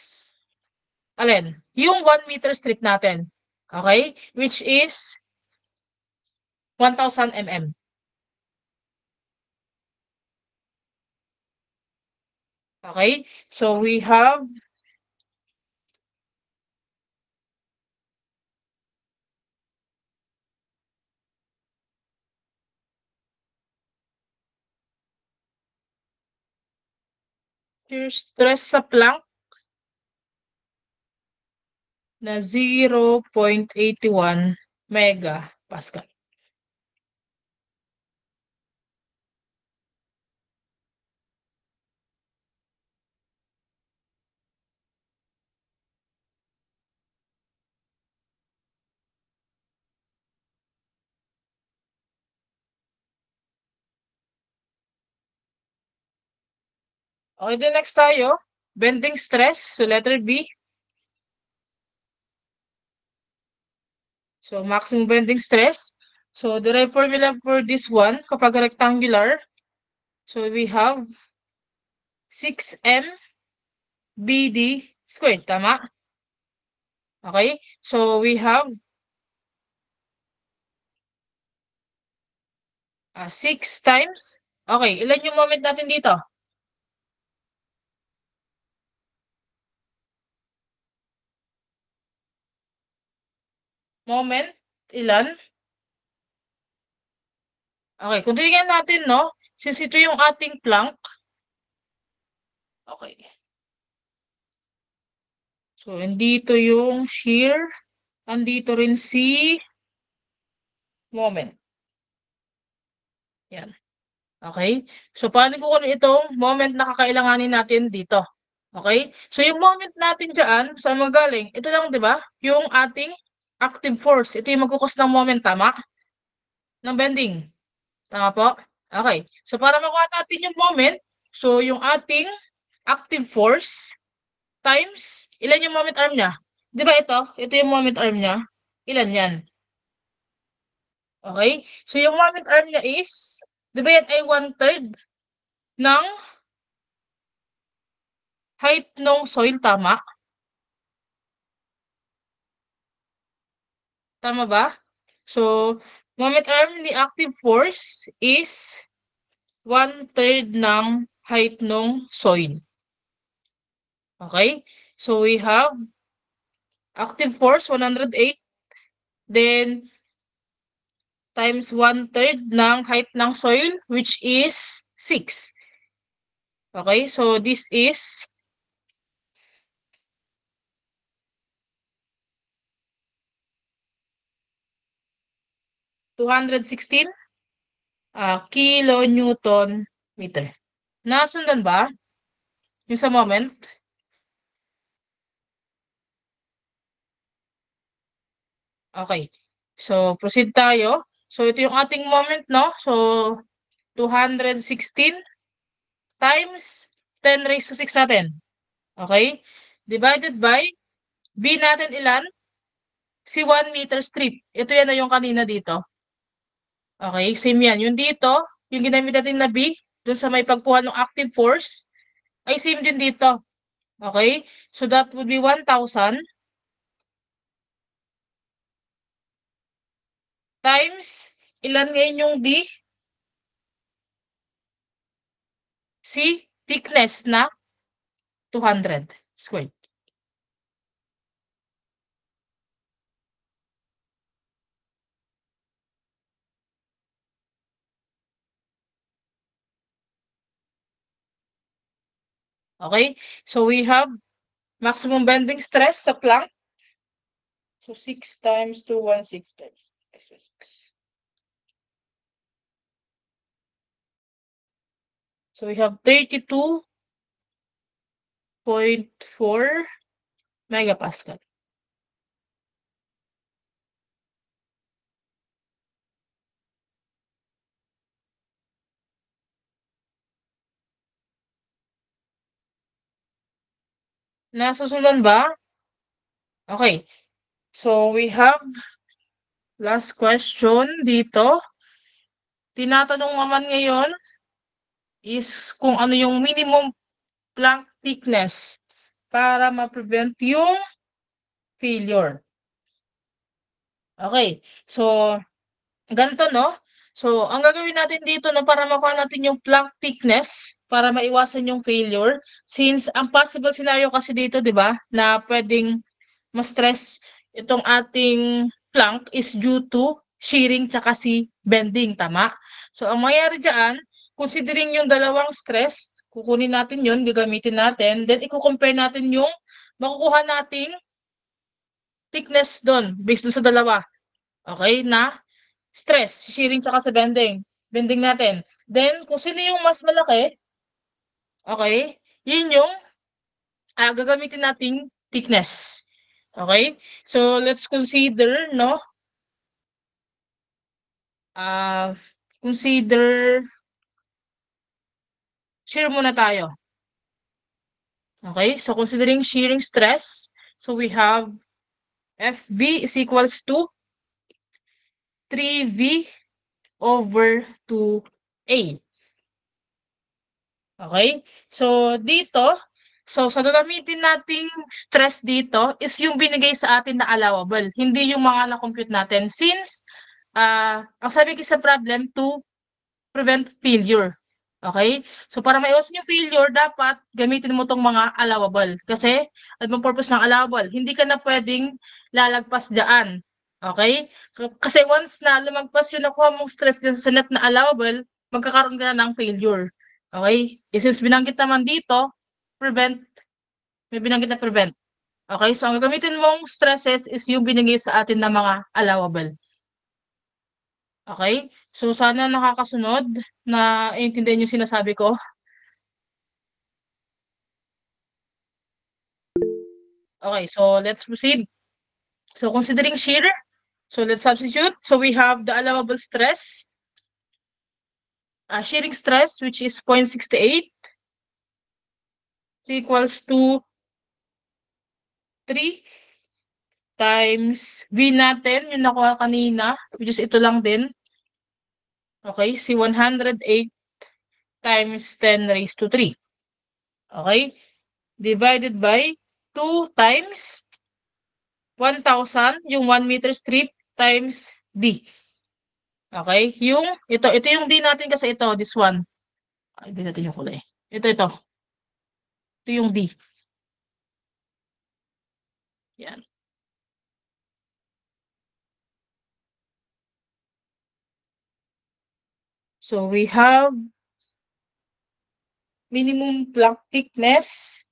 alin? Yung 1 meter strip natin. Okay? Which is 1,000 mm. Okay? So we have shear stress sa plank na 0.81 megapascal. Okay, then next tayo, bending stress. So letter B. So maximum bending stress. So the right formula for this one, kapag rectangular, so we have 6M BD squared, tama? Okay, so we have 6 times. Okay, ilan yung moment natin dito? Moment, ilan? Okay, kung tingnan natin, no? Since ito yung ating plank. Okay. So, andito yung shear. Andito rin si moment. Yan. Okay? So, paano kukunin itong moment na kakailanganin natin dito? Okay? So, yung moment natin dyan, saan magaling? Ito lang, di ba? Yung ating active force. Ito yung magkukos ng moment, tama? Ng bending. Tama po? Okay. So, para makuha natin yung moment, so, yung ating active force times, ilan yung moment arm niya? Di ba ito? Ito yung moment arm niya. Ilan yan? Okay? So, yung moment arm niya is, di ba yan ay 1/3 ng height ng soil, tama? Tama ba? So, moment arm ni active force is 1/3 ng height ng soil. Okay? So we have active force 108, then times 1/3 ng height ng soil, which is 6. Okay? So this is 216 kilonewton meter. Nasundan ba? Yung sa moment? Okay. So, proceed tayo. So, ito yung ating moment, no? So, 216 times 10 raised to 6 natin. Okay? Divided by B natin ilan? Si 1 meter strip. Ito yan na yung kanina dito. Okay? Same yan. Yung dito, yung ginamit natin na B, dun sa may pagkuha ng active force, ay same din dito. Okay? So, that would be 1,000 times ilan ngayon yung D? Si thickness na 200 squared. Okay? So we have maximum bending stress sa plank. So 6 times 2, 1/6 times. So we have 32.4 megapascal. Nasusundan ba? Okay. So we have last question dito. Tinatanong naman ngayon is kung ano yung minimum plank thickness para ma-prevent yung failure. Okay. So, ganito, no? So, ang gagawin natin dito na para makuha natin yung plank thickness para maiwasan yung failure, since ang possible scenario kasi dito, di ba, na pwedeng ma-stress itong ating plank is due to shearing tsaka si bending, tama? So, ang mangyayari dyan, considering yung dalawang stress, kukunin natin yun, gagamitin natin, then i-compare natin yung makukuha nating thickness doon, based dun sa dalawa. Okay, na stress, shearing tsaka sa bending. Bending natin. Then, kung sino yung mas malaki, okay, yun yung gagamitin nating thickness. Okay? So, let's consider, no? Consider shear muna tayo. Okay? So, considering shearing stress, so we have FB is equals to 3V over 2A. Okay? So, dito, so sa gagamitin nating stress dito is yung binigay sa atin na allowable, hindi yung mga na-compute natin. Since, ang sabi ko sa problem, to prevent failure. Okay? So, para maiwasan yung failure, dapat gamitin mo tong mga allowable. Kasi, ano bang purpose ng allowable? Hindi ka na pwedeng lalagpas dyan. Okay? Kasi once na lumagpas yung nakuha mong stress dyan sa net na allowable, magkakaroon ka na ng failure. Okay? Since binanggit naman dito, prevent, may binanggit na prevent. Okay? So, ang gagamitin mong stresses is yung binigay sa atin na mga allowable. Okay? So, sana nakakasunod na intindihan yung sinasabi ko. Okay, so let's proceed. So, considering shear, so let's substitute. So, we have the allowable stress, shearing stress, which is 0.68 is equals to 3 times V natin, yung nakuha kanina, which is ito lang din. Okay, si 108 times 10 raised to 3. Okay, divided by 2 times 1,000, yung 1 meter strip times D. Okay, ito yung D natin kasi ito, this one. Ibig natin yung kulay. Ito. Ito yung D. Yan. So we have minimum plank thickness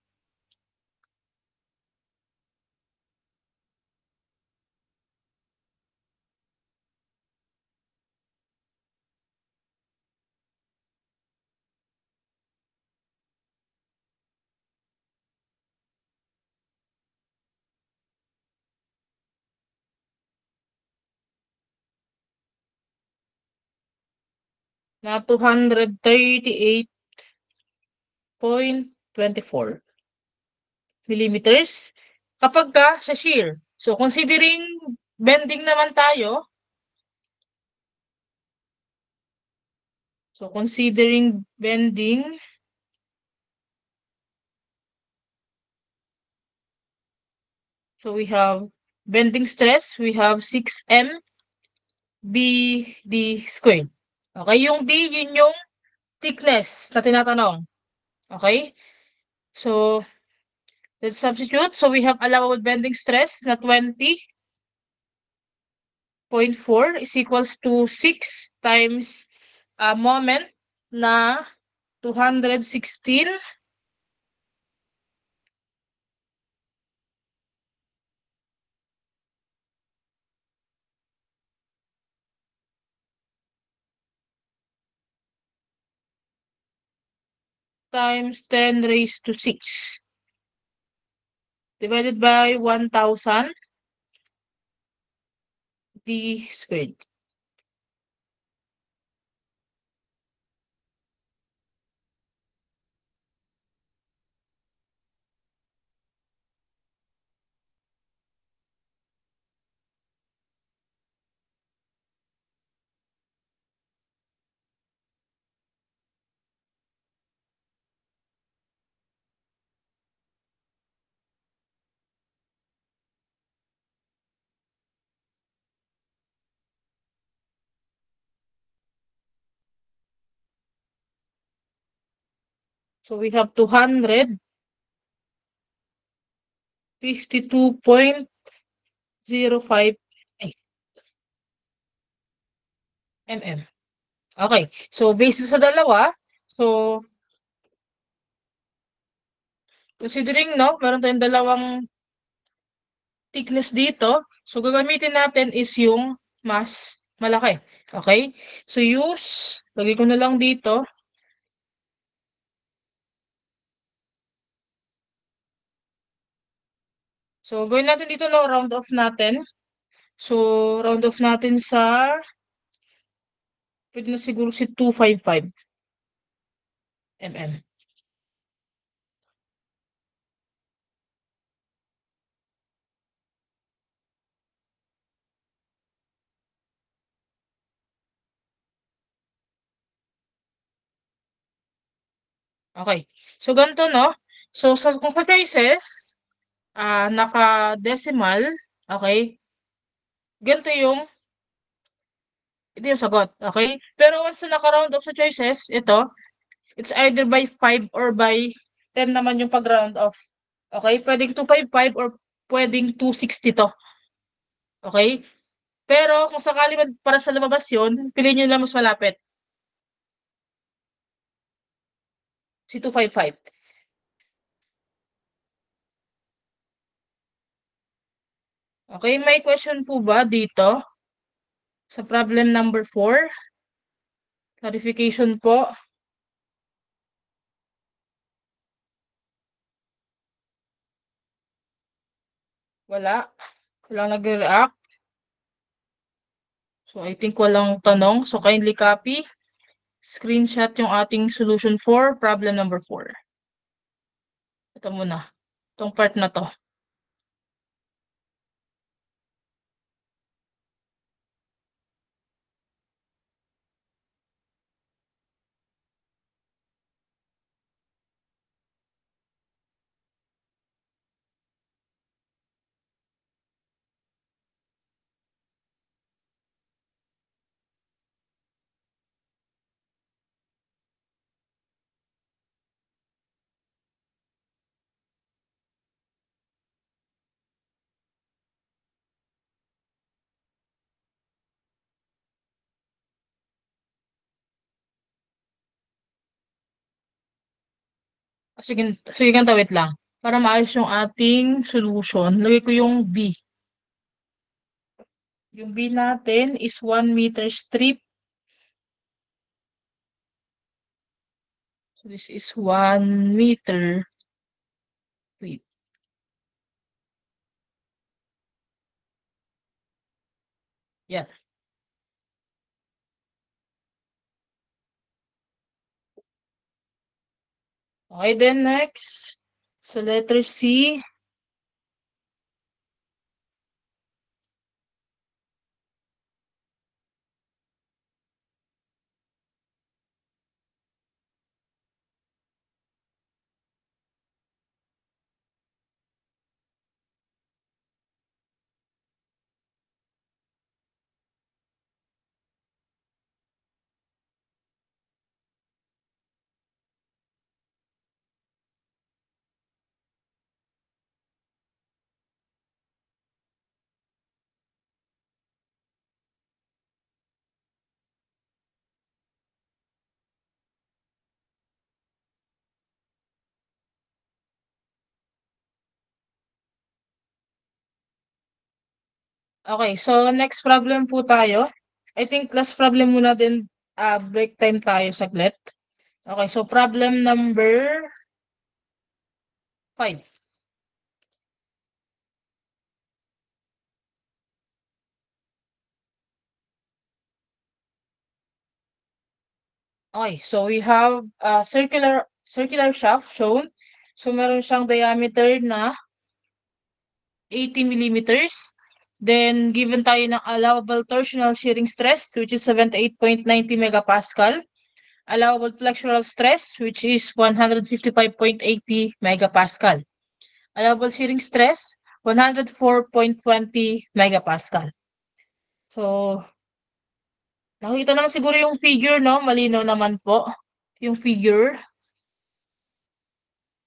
na 238.24 millimeters kapag sa shear. So considering bending naman tayo, so considering bending, so we have bending stress, we have 6M BD squared. Okay, yung D, yun yung thickness na tinatanong. Okay? So, let's substitute. So, we have allowable bending stress na 20.4 is equals to 6 times moment na 216 times 10 raised to 6 divided by 1,000 D squared. So, we have 252.05 mm. Okay. So, based sa dalawa, so, considering, no, meron tayong dalawang thickness dito, so, gagamitin natin is yung mas malaki. Okay? So, lagay ko na lang dito. So, gawin natin dito, no, round off natin. So, round off natin sa, pwede na siguro si 255 mm. Okay. So, ganito, no? So, kung sa choices, naka-decimal, okay? Ganito ito yung sagot, okay? Pero once na naka-round off sa choices, it's either by 5 or by 10 naman yung pag-round off. Okay? Pwedeng 255 or pwedeng 260 to. Okay? Pero kung sakali man para sa lumabas yun, piliin nyo na mas malapit. Si 255. Okay, may question po ba dito? Sa problem number 4? Clarification po. Wala. Walang nagre-react. So, I think walang tanong. So, kindly copy. Screenshot yung ating solution for problem number 4. Ito muna. Itong part na to. Sige, sige ganito, wait lang. Para maayos yung ating solution, lagay ko yung B. Yung B natin is 1 meter strip. So this is 1 meter. Wait. Yan. Okay, then next. So letter C. Okay, so next problem po tayo. I think last problem muna din, break time tayo saglit. Okay, so problem number 5. Okay, so we have a circular shaft shown. So meron siyang diameter na 80 millimeters. Then given tayo ng allowable torsional shearing stress which is 78.90 megapascal. Allowable flexural stress which is 155.80 megapascal. Allowable shearing stress 104.20 megapascal. So nakita naman siguro yung figure, no? Malinaw naman po yung figure.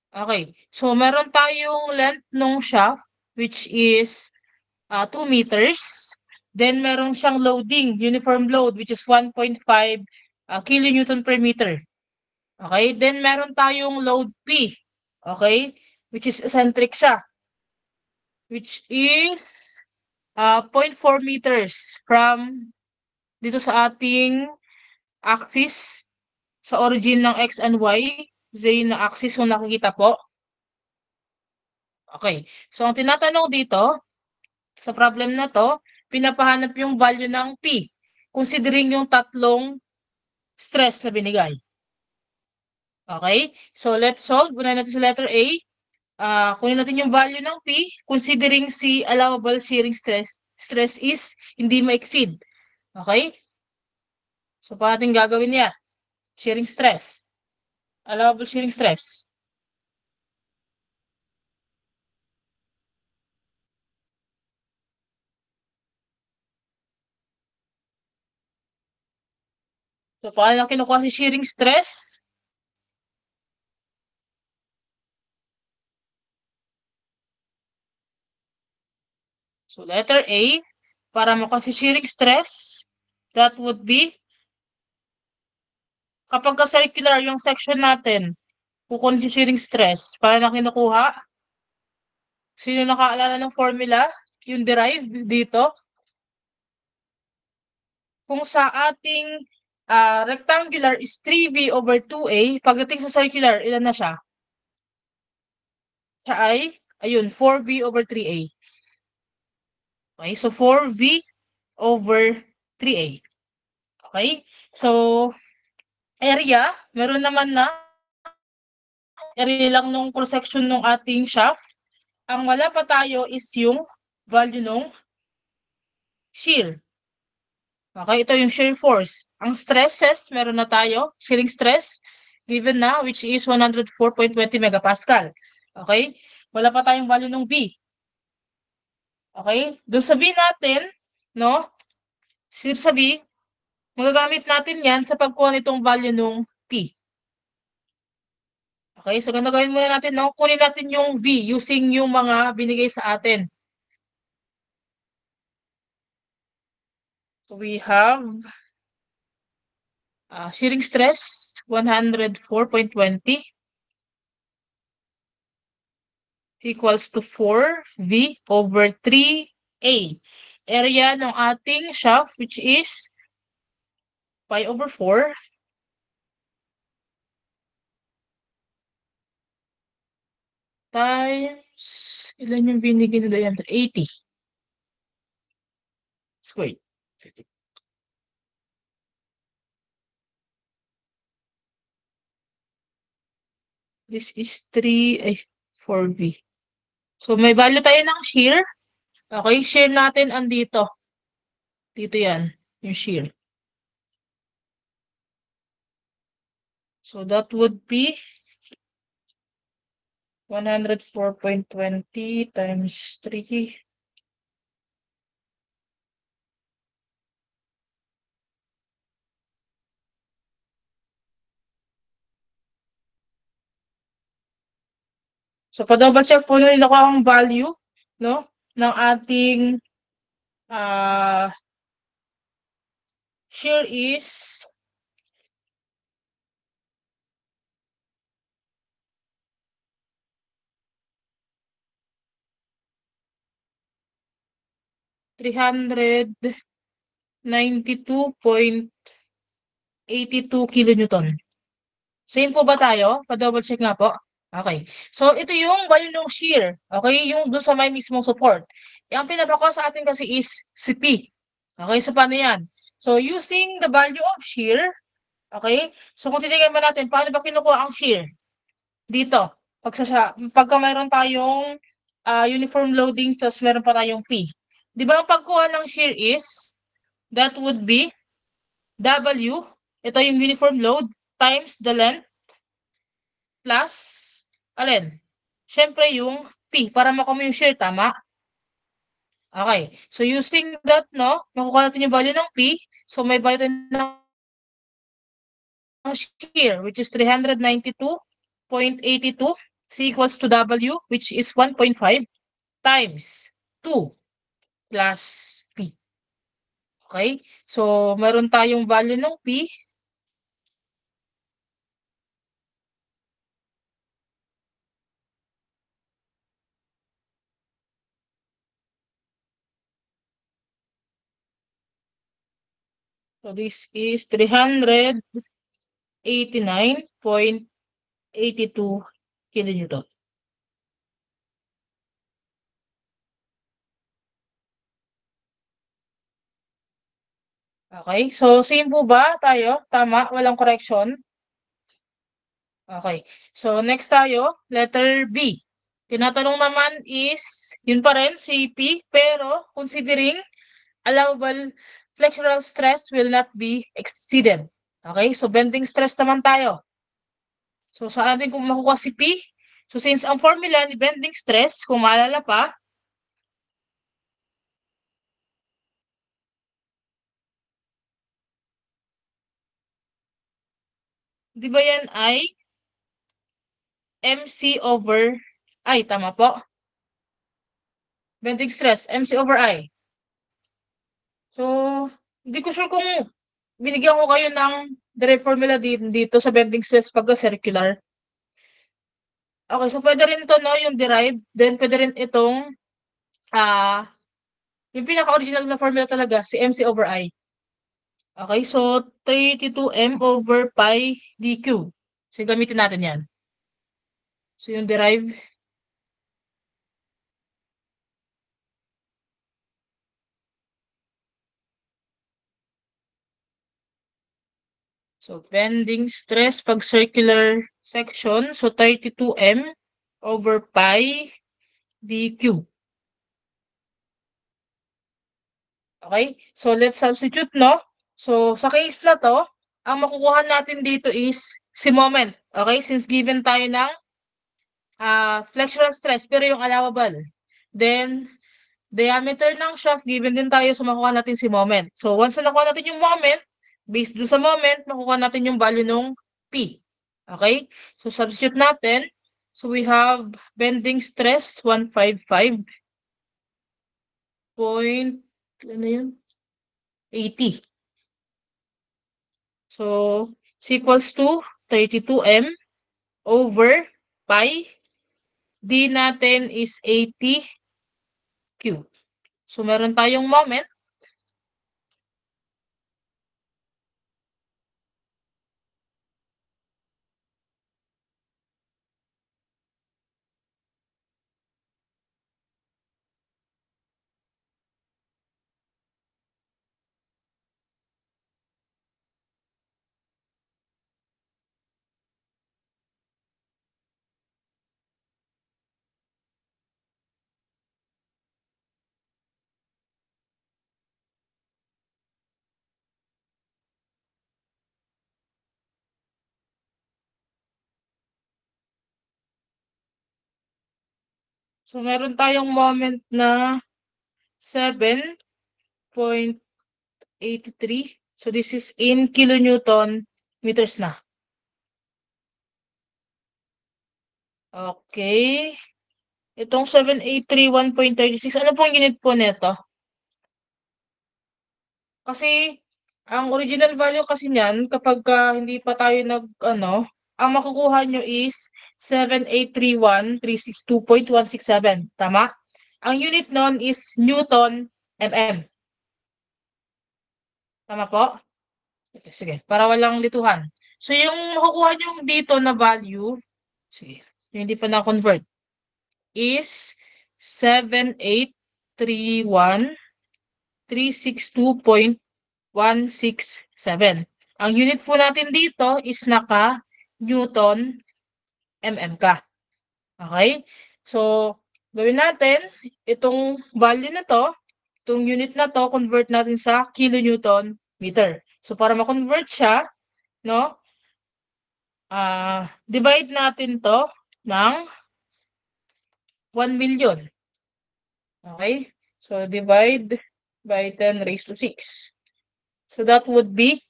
Okay. So, meron tayong length ng shaft, which is 2 meters. Then, meron siyang loading, uniform load, which is 1.5 kilonewton per meter. Okay. Then, meron tayong load P. Okay. Which is eccentric siya. Which is 0.4 meters from dito sa ating axis, sa origin ng X and Y, z na axis kung nakikita po. Okay. So, ang tinatanong dito, sa problem na to, pinapahanap yung value ng P, considering yung tatlong stress na binigay. Okay? So, let's solve. Unahin natin sa letter A. Kunin natin yung value ng P, considering si allowable shearing stress is hindi ma-exceed. Okay? So, paano natin gagawin yan? Shearing stress. Allowable shearing stress. So, paano na kinukuha si shearing stress? So, letter A, para makuha si shearing stress, that would be, kapag circular yung section natin, kukunin si shearing stress, para na kinukuha. Sino nakaalala ng formula? Yung derived dito. Kung sa ating rectangular is 3V over 2A, pagdating sa circular, ilan na siya? Siya ay, ayun, 4V over 3A. Okay, so 4V over 3A. Okay, so area, meron naman na area lang nung cross-section ng ating shaft. Ang wala pa tayo is yung value nung shear. Okay, ito yung shear force. Ang stresses, meron na tayo. Shearing stress, given na, which is 104.20 megapascal. Okay? Wala pa tayong value ng V. Okay? Doon sa V natin, no? Sa V, magagamit natin yan sa pagkuha nitong value ng P. Okay? So, ganito gawin muna natin, no? Kunin natin yung V using yung mga binigay sa atin. So, we have shearing stress, 104.20. equals to 4V over 3A. Area ng ating shaft, which is pi over 4 times, ilan yung binigay na diameter? 80 squared. This is 4V. So, may value tayo ng shear. Okay, shear natin andito. Dito yan, yung shear. So, that would be 104.20 times 3. So, pa-double check po nyo yung ang value, no, ng ating shear is 392.82 kilonewton. Same po ba tayo? Pa-double check nga po. Okay. So, ito yung value ng shear. Okay? Yung dun sa may mismong support. Ang pinapako sa atin kasi is si P. Okay? So, paano yan? So, using the value of shear, okay? So, kung titignan ba natin, paano ba kinukuha ang shear? Dito. Pagka mayroon tayong uniform loading, tapos meron pa tayong P. Di ba ang pagkuha ng shear is, that would be W, ito yung uniform load, times the length, plus, alin? Siyempre yung P, para makuha mo yung shear, tama? Okay. So, using that, no, makukuha natin yung value ng P. So, may value tayo ng shear, which is 392.82. C equals to W, which is 1.5 times 2 plus P. Okay? So, meron tayong value ng P. So, this is 389.82 kilonewton. Okay? So, same po ba tayo? Tama? Walang correction? Okay. So, next tayo, letter B. Tinatanong naman is, yun pa rin, CP, pero considering allowable flexural stress will not be exceeded. Okay? So, bending stress naman tayo. So, sa atin kung makukuha si P, so since ang formula ni bending stress, kung maalala pa, di ba yan ay MC over I, tama po? Bending stress, MC over I. So, hindi ko sure kung binigyan ko kayo ng direct formula dito sa bending stress pagka circular. Okay, so pwede rin to, no, yung derived. Then, pwede rin itong, yung pinaka-original na formula talaga, si MC over I. Okay, so 32M over pi dq. So, gamitin natin yan. So, yung derive, so bending stress pag circular section, so 32M over pi dq. Okay? So, let's substitute, no? So, sa case na to, ang makukuha natin dito is si moment. Okay? Since given tayo ng flexural stress, pero yung allowable. Then, diameter ng shaft, given din tayo sa makukuha natin si moment. So, once na nakuha natin yung moment, based doon sa moment, makukuha natin yung value ng P. Okay? So, substitute natin. So, we have bending stress, 155. Ano yun? 80. So, is equals to 32M over pi D natin is 80 Q. So, meron tayong moment. So, meron tayong moment na 7.83. So, this is in kilonewton meters na. Okay. Itong 7831.36, ano pong unit po nito? Kasi, ang original value kasi niyan, kapag hindi pa tayo ang makukuha nyo is 7831.362.167. Tama? Ang unit nun is Newton mm. Tama po? Ito, sige, para walang lituhan. So, yung makukuha nyo dito na value, sige, yung hindi pa na-convert, is 7831.362.167. Ang unit po natin dito is naka-Newton mm ka. Okay? So, gawin natin, itong value na to, itong unit na to, convert natin sa kilonewton meter. So, para ma-convert siya, no, divide natin to ng 1 million. Okay? So, divide by 10 raised to 6. So, that would be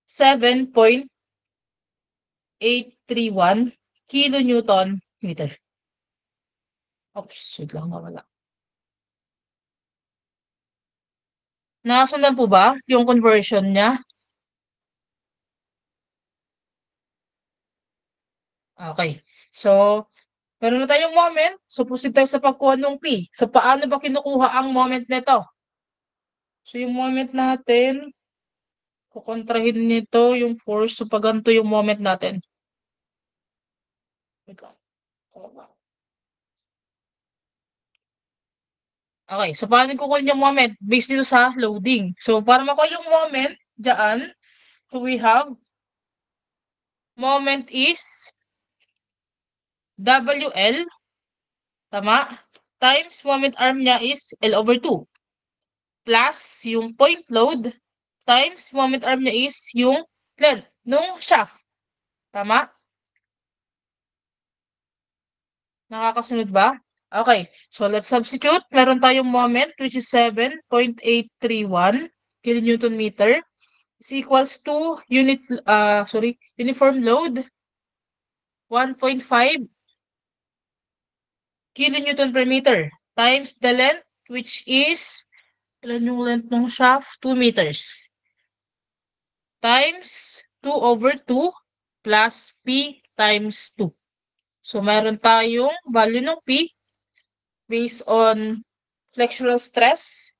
7.831 kilonewton meter. Oops, wait lang, nawala. Nakasundan po ba yung conversion niya? Okay. So, meron na tayong moment. So, proceed tayo sa pagkuha ng P. So, paano ba kinukuha ang moment nito? So, yung moment natin, kukontrahin nito yung force. So, pag ganito yung moment natin. Wait lang. Okay. So, paano kukunin yung moment? Based dito sa loading. So, para makuha yung moment, dyan, so we have moment is WL, tama? Times moment arm niya is L over 2. Plus yung point load times moment arm niya is yung length nung shaft. Tama? Nakakasunod ba? Okay. So, let's substitute. Meron tayong moment which is 7.831 kilonewton meter is equals to uniform load 1.5 kilonewton per meter times the length which is, ilan yung length ng shaft? 2 meters. Times 2 over 2 plus P times 2. So, meron tayong value ng P based on flexural stress.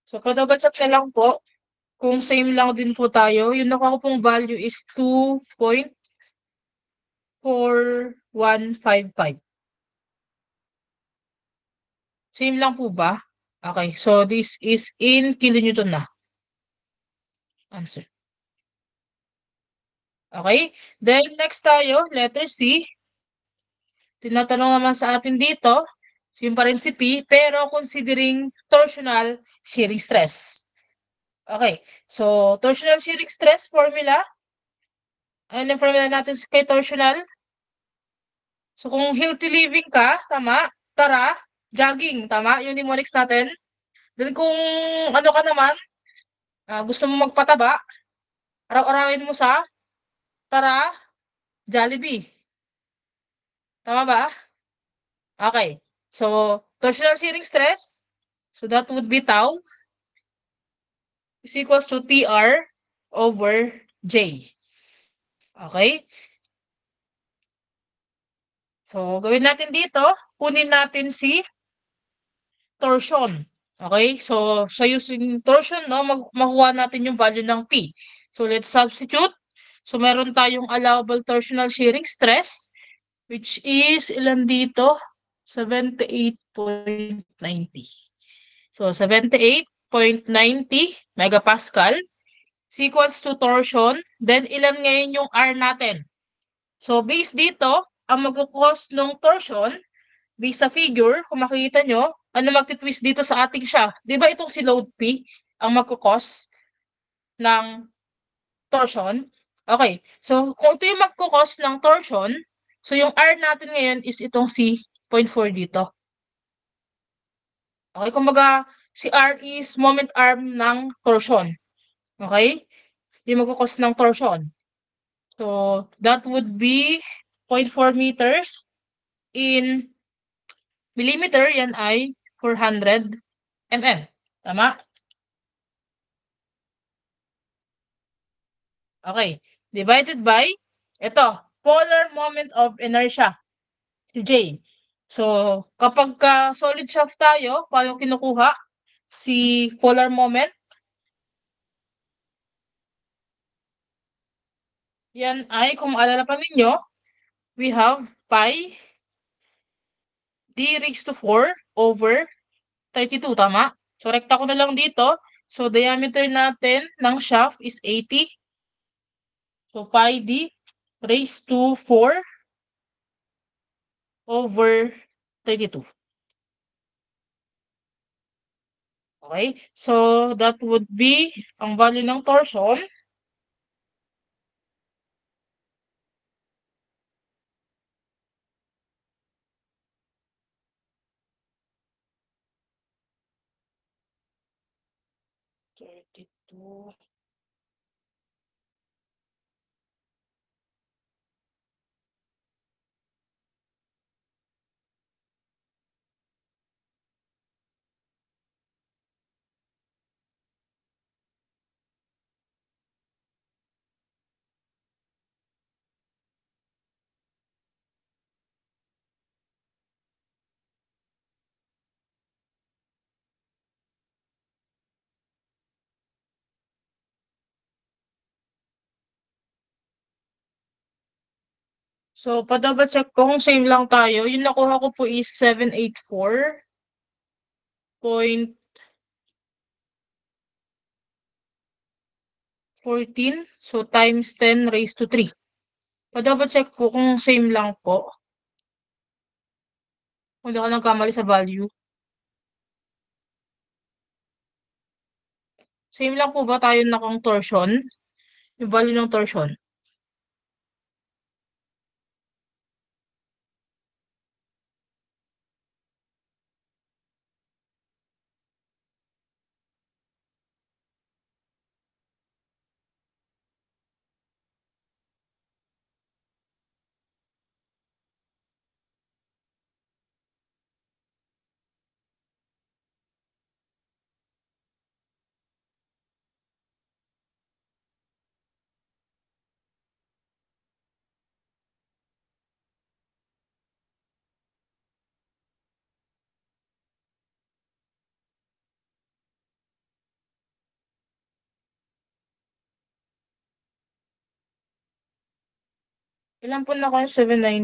So, pa-double check na lang po kung same lang din po tayo. Yung nakuha ko pong value is 2.4155. Same lang po ba? Okay, so this is in kilonewton na. Answer. Okay, then next tayo, letter C. Tinatanong naman sa atin dito, yung pa rin si P, pero considering torsional shearing stress. Okay, so torsional shearing stress formula. Ano yung formula natin kay torsional? So kung healthy living ka, tama, tara, jogging, tama, yung mnemonics natin. Then kung ano ka naman, gusto mo magpataba, araw-arawin mo sa, tara, Jollibee. Tama ba? Okay. So, torsional shearing stress. So, that would be tau is equals to TR over J. Okay? So, gawin natin dito, kunin natin si torsion. Okay? So, sa using torsion, no, makuha natin yung value ng P. So, let's substitute. So, meron tayong allowable torsional shearing stress, which is, ilan dito? 78.90. So, 78.90 megapascal is equals to torsion. Then, ilan ngayon yung R natin? So, based dito, ang magkukos ng torsion, based sa figure, kung makikita nyo, ano magtitwist dito sa ating shaft? Di ba itong si load P ang magkukos ng torsion? Okay. So, kung ito yung magkukos ng torsion, so yung R natin ngayon is itong si 0.4 dito. Okay, kumbaga, si R is moment arm ng torsion. Okay? Yung magkukos ng torsion. So, that would be 0.4 meters in millimeter, yan ay 400 mm. Tama? Okay. Divided by, ito, polar moment of inertia, si J. So, kapag solid shaft tayo, paano kinukuha? Si polar moment, yan ay, kung maalala pa ninyo, we have pi d raised to 4 over 32, tama? So, rekta ko na lang dito. So, diameter natin ng shaft is 80. So, pi d raised to 4 over 32. Okay? So, that would be ang value ng torsion. Thirty-two. So, pa-double check ko kung same lang tayo. Yung nakuha ko po is 784.14. So, times 10 raised to 3. Pa-double check po kung same lang po. Kung hindi ako nagkamali sa value. Same lang po ba tayo nakang torsion? Yung value ng torsion. Ilan po na ako yung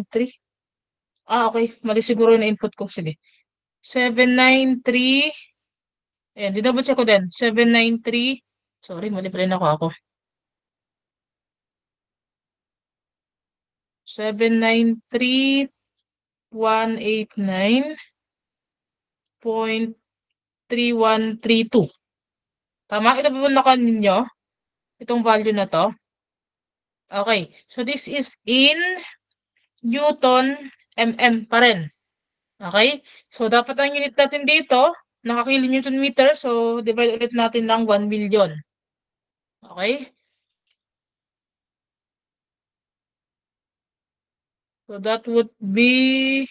793? Okay. Mali siguro yung input ko. Sige. 793. Ayan, di-double check ko din. 793. Sorry, mali pa rin ako. 793.1132. Tama? Ito po na ninyo? Itong value na to? Okay. So, this is in Newton mm pa rin. Okay? So, dapat ang unit natin dito, nakakilonewton meter. So, divide ulit natin ng 1 million. Okay? So, that would be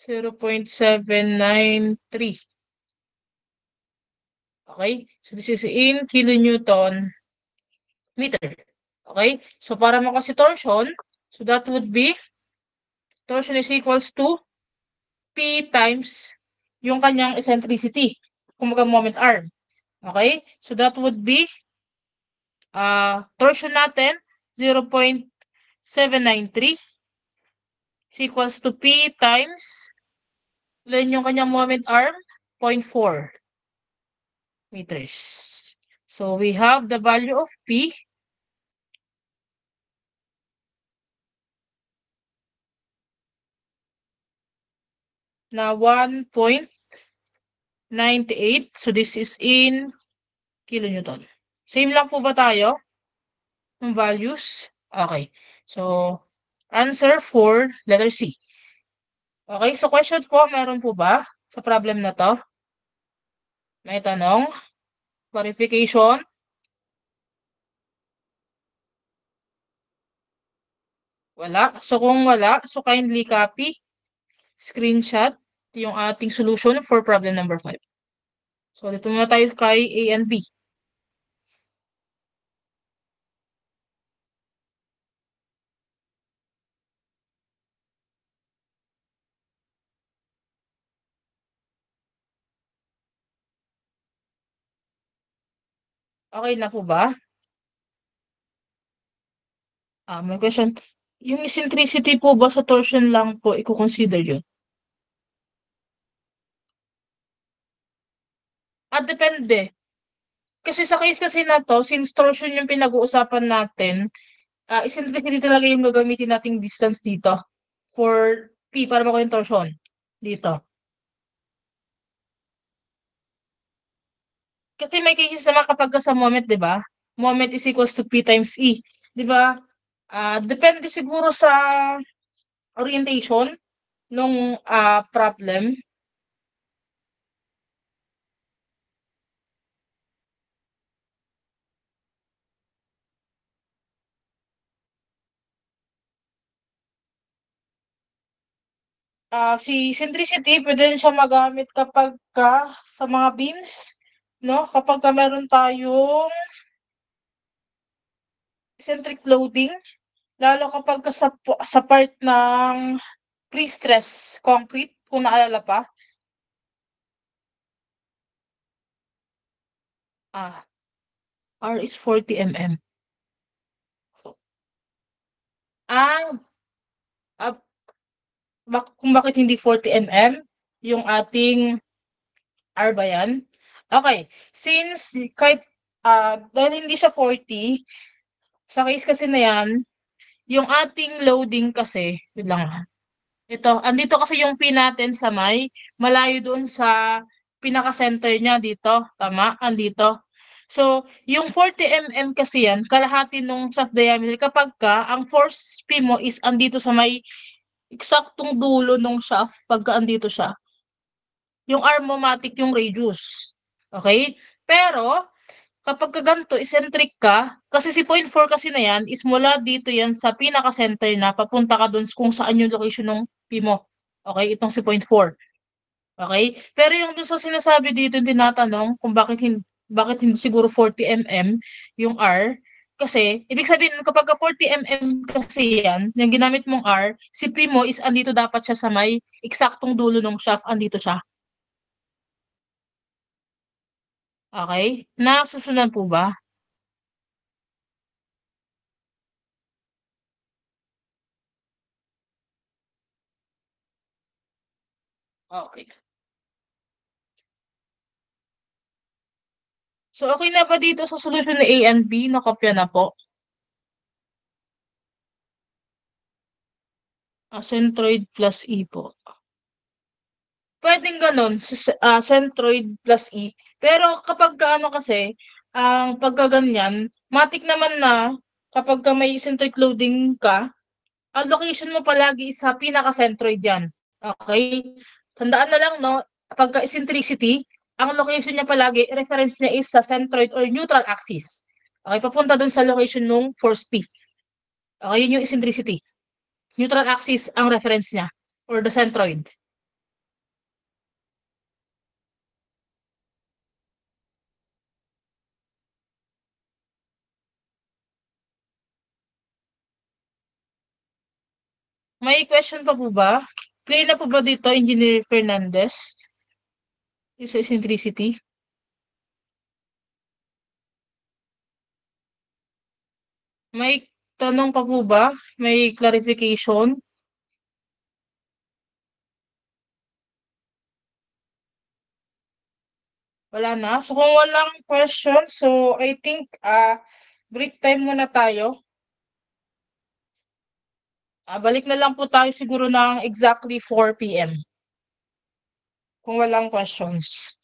0.793. Okay? So this is in kilonewton meter. Okay? So para makasi torsion, so that would be torsion is equals to P times yung kanyang eccentricity. Kumbaga moment arm. Okay? So that would be torsion natin 0.793 is equals to P times then yung kanyang moment arm 0.4 meters. So we have the value of P na 1.98. So this is in kilonewton. Same lang po ba tayo ng values? Okay. So answer for letter C. Okay, so question po, meron po ba sa problem na to? May tanong? Clarification? Wala. So kung wala, so kindly copy, screenshot yung ating solution for problem number 5. So dito muna tayo kay A and B. Okay na po ba? May question. Yung eccentricity po ba sa torsion lang po, i-consider yun? Depende. Kasi sa case kasi na to, since torsion yung pinag-uusapan natin, eccentricity talaga yung gagamitin nating distance dito for P para makuha yung torsion dito. Kasi may cases naman kapag sa moment, di ba? Moment is equals to P times E. Di ba? Depende siguro sa orientation nung problem. Si centricity, pwede rin siya magamit kapag sa mga beams, no? Kapag meron tayong eccentric loading, lalo kapag sa part ng pre-stress concrete, kung naalala pa. R is 40 mm. Kung bakit hindi 40 mm yung ating R ba yan? Okay, since kahit dahil hindi siya 40, sa case kasi na yan, yung ating loading kasi, yun lang. Ito, andito kasi yung pin natin sa malayo doon sa pinaka-center niya dito. Tama? Andito. So, yung 40 mm kasi yan, kalahati nung shaft diameter. Kapag ang force P mo is andito sa eksaktong dulo nung shaft, pagka andito siya. Yung armomatic yung radius. Okay? Pero, kapag ganito, eccentric ka, kasi si 0.4 kasi na yan, is mula dito yan sa pinaka-center na, papunta ka dun kung saan yung location ng P mo. Okay? Itong si 0.4. Okay? Pero yung dun sa sinasabi dito, yung tinatanong kung bakit hindi siguro 40 mm yung R, kasi, ibig sabihin, kapag 40 mm kasi yan, yung ginamit mong R, si P mo is andito dapat siya sa eksaktong dulo ng shaft, andito siya. Okay? Nasusunod po ba? Okay. So, okay na ba dito sa solution ng A and B? Nakopya na po. Centroid plus E po. Pwedeng ganun, centroid plus E. Pero kapag ano kasi, ang pagkaganyan, matik naman na kapag may centric loading ka, ang location mo palagi is sa pinaka-centroid yan. Okay? Tandaan na lang, no? Pagka eccentricity, ang location niya palagi, reference niya is sa centroid or neutral axis. Okay, papunta dun sa location ng force P. Okay, yun yung eccentricity. Neutral axis ang reference niya or the centroid. May question pa po ba? Clear na po ba dito, Engineer Fernandez? Yung sa eccentricity? May tanong pa po ba? May clarification? Wala na. So kung walang question, so I think break time muna tayo. Balik na lang po tayo siguro ng exactly 4 p.m. kung walang questions.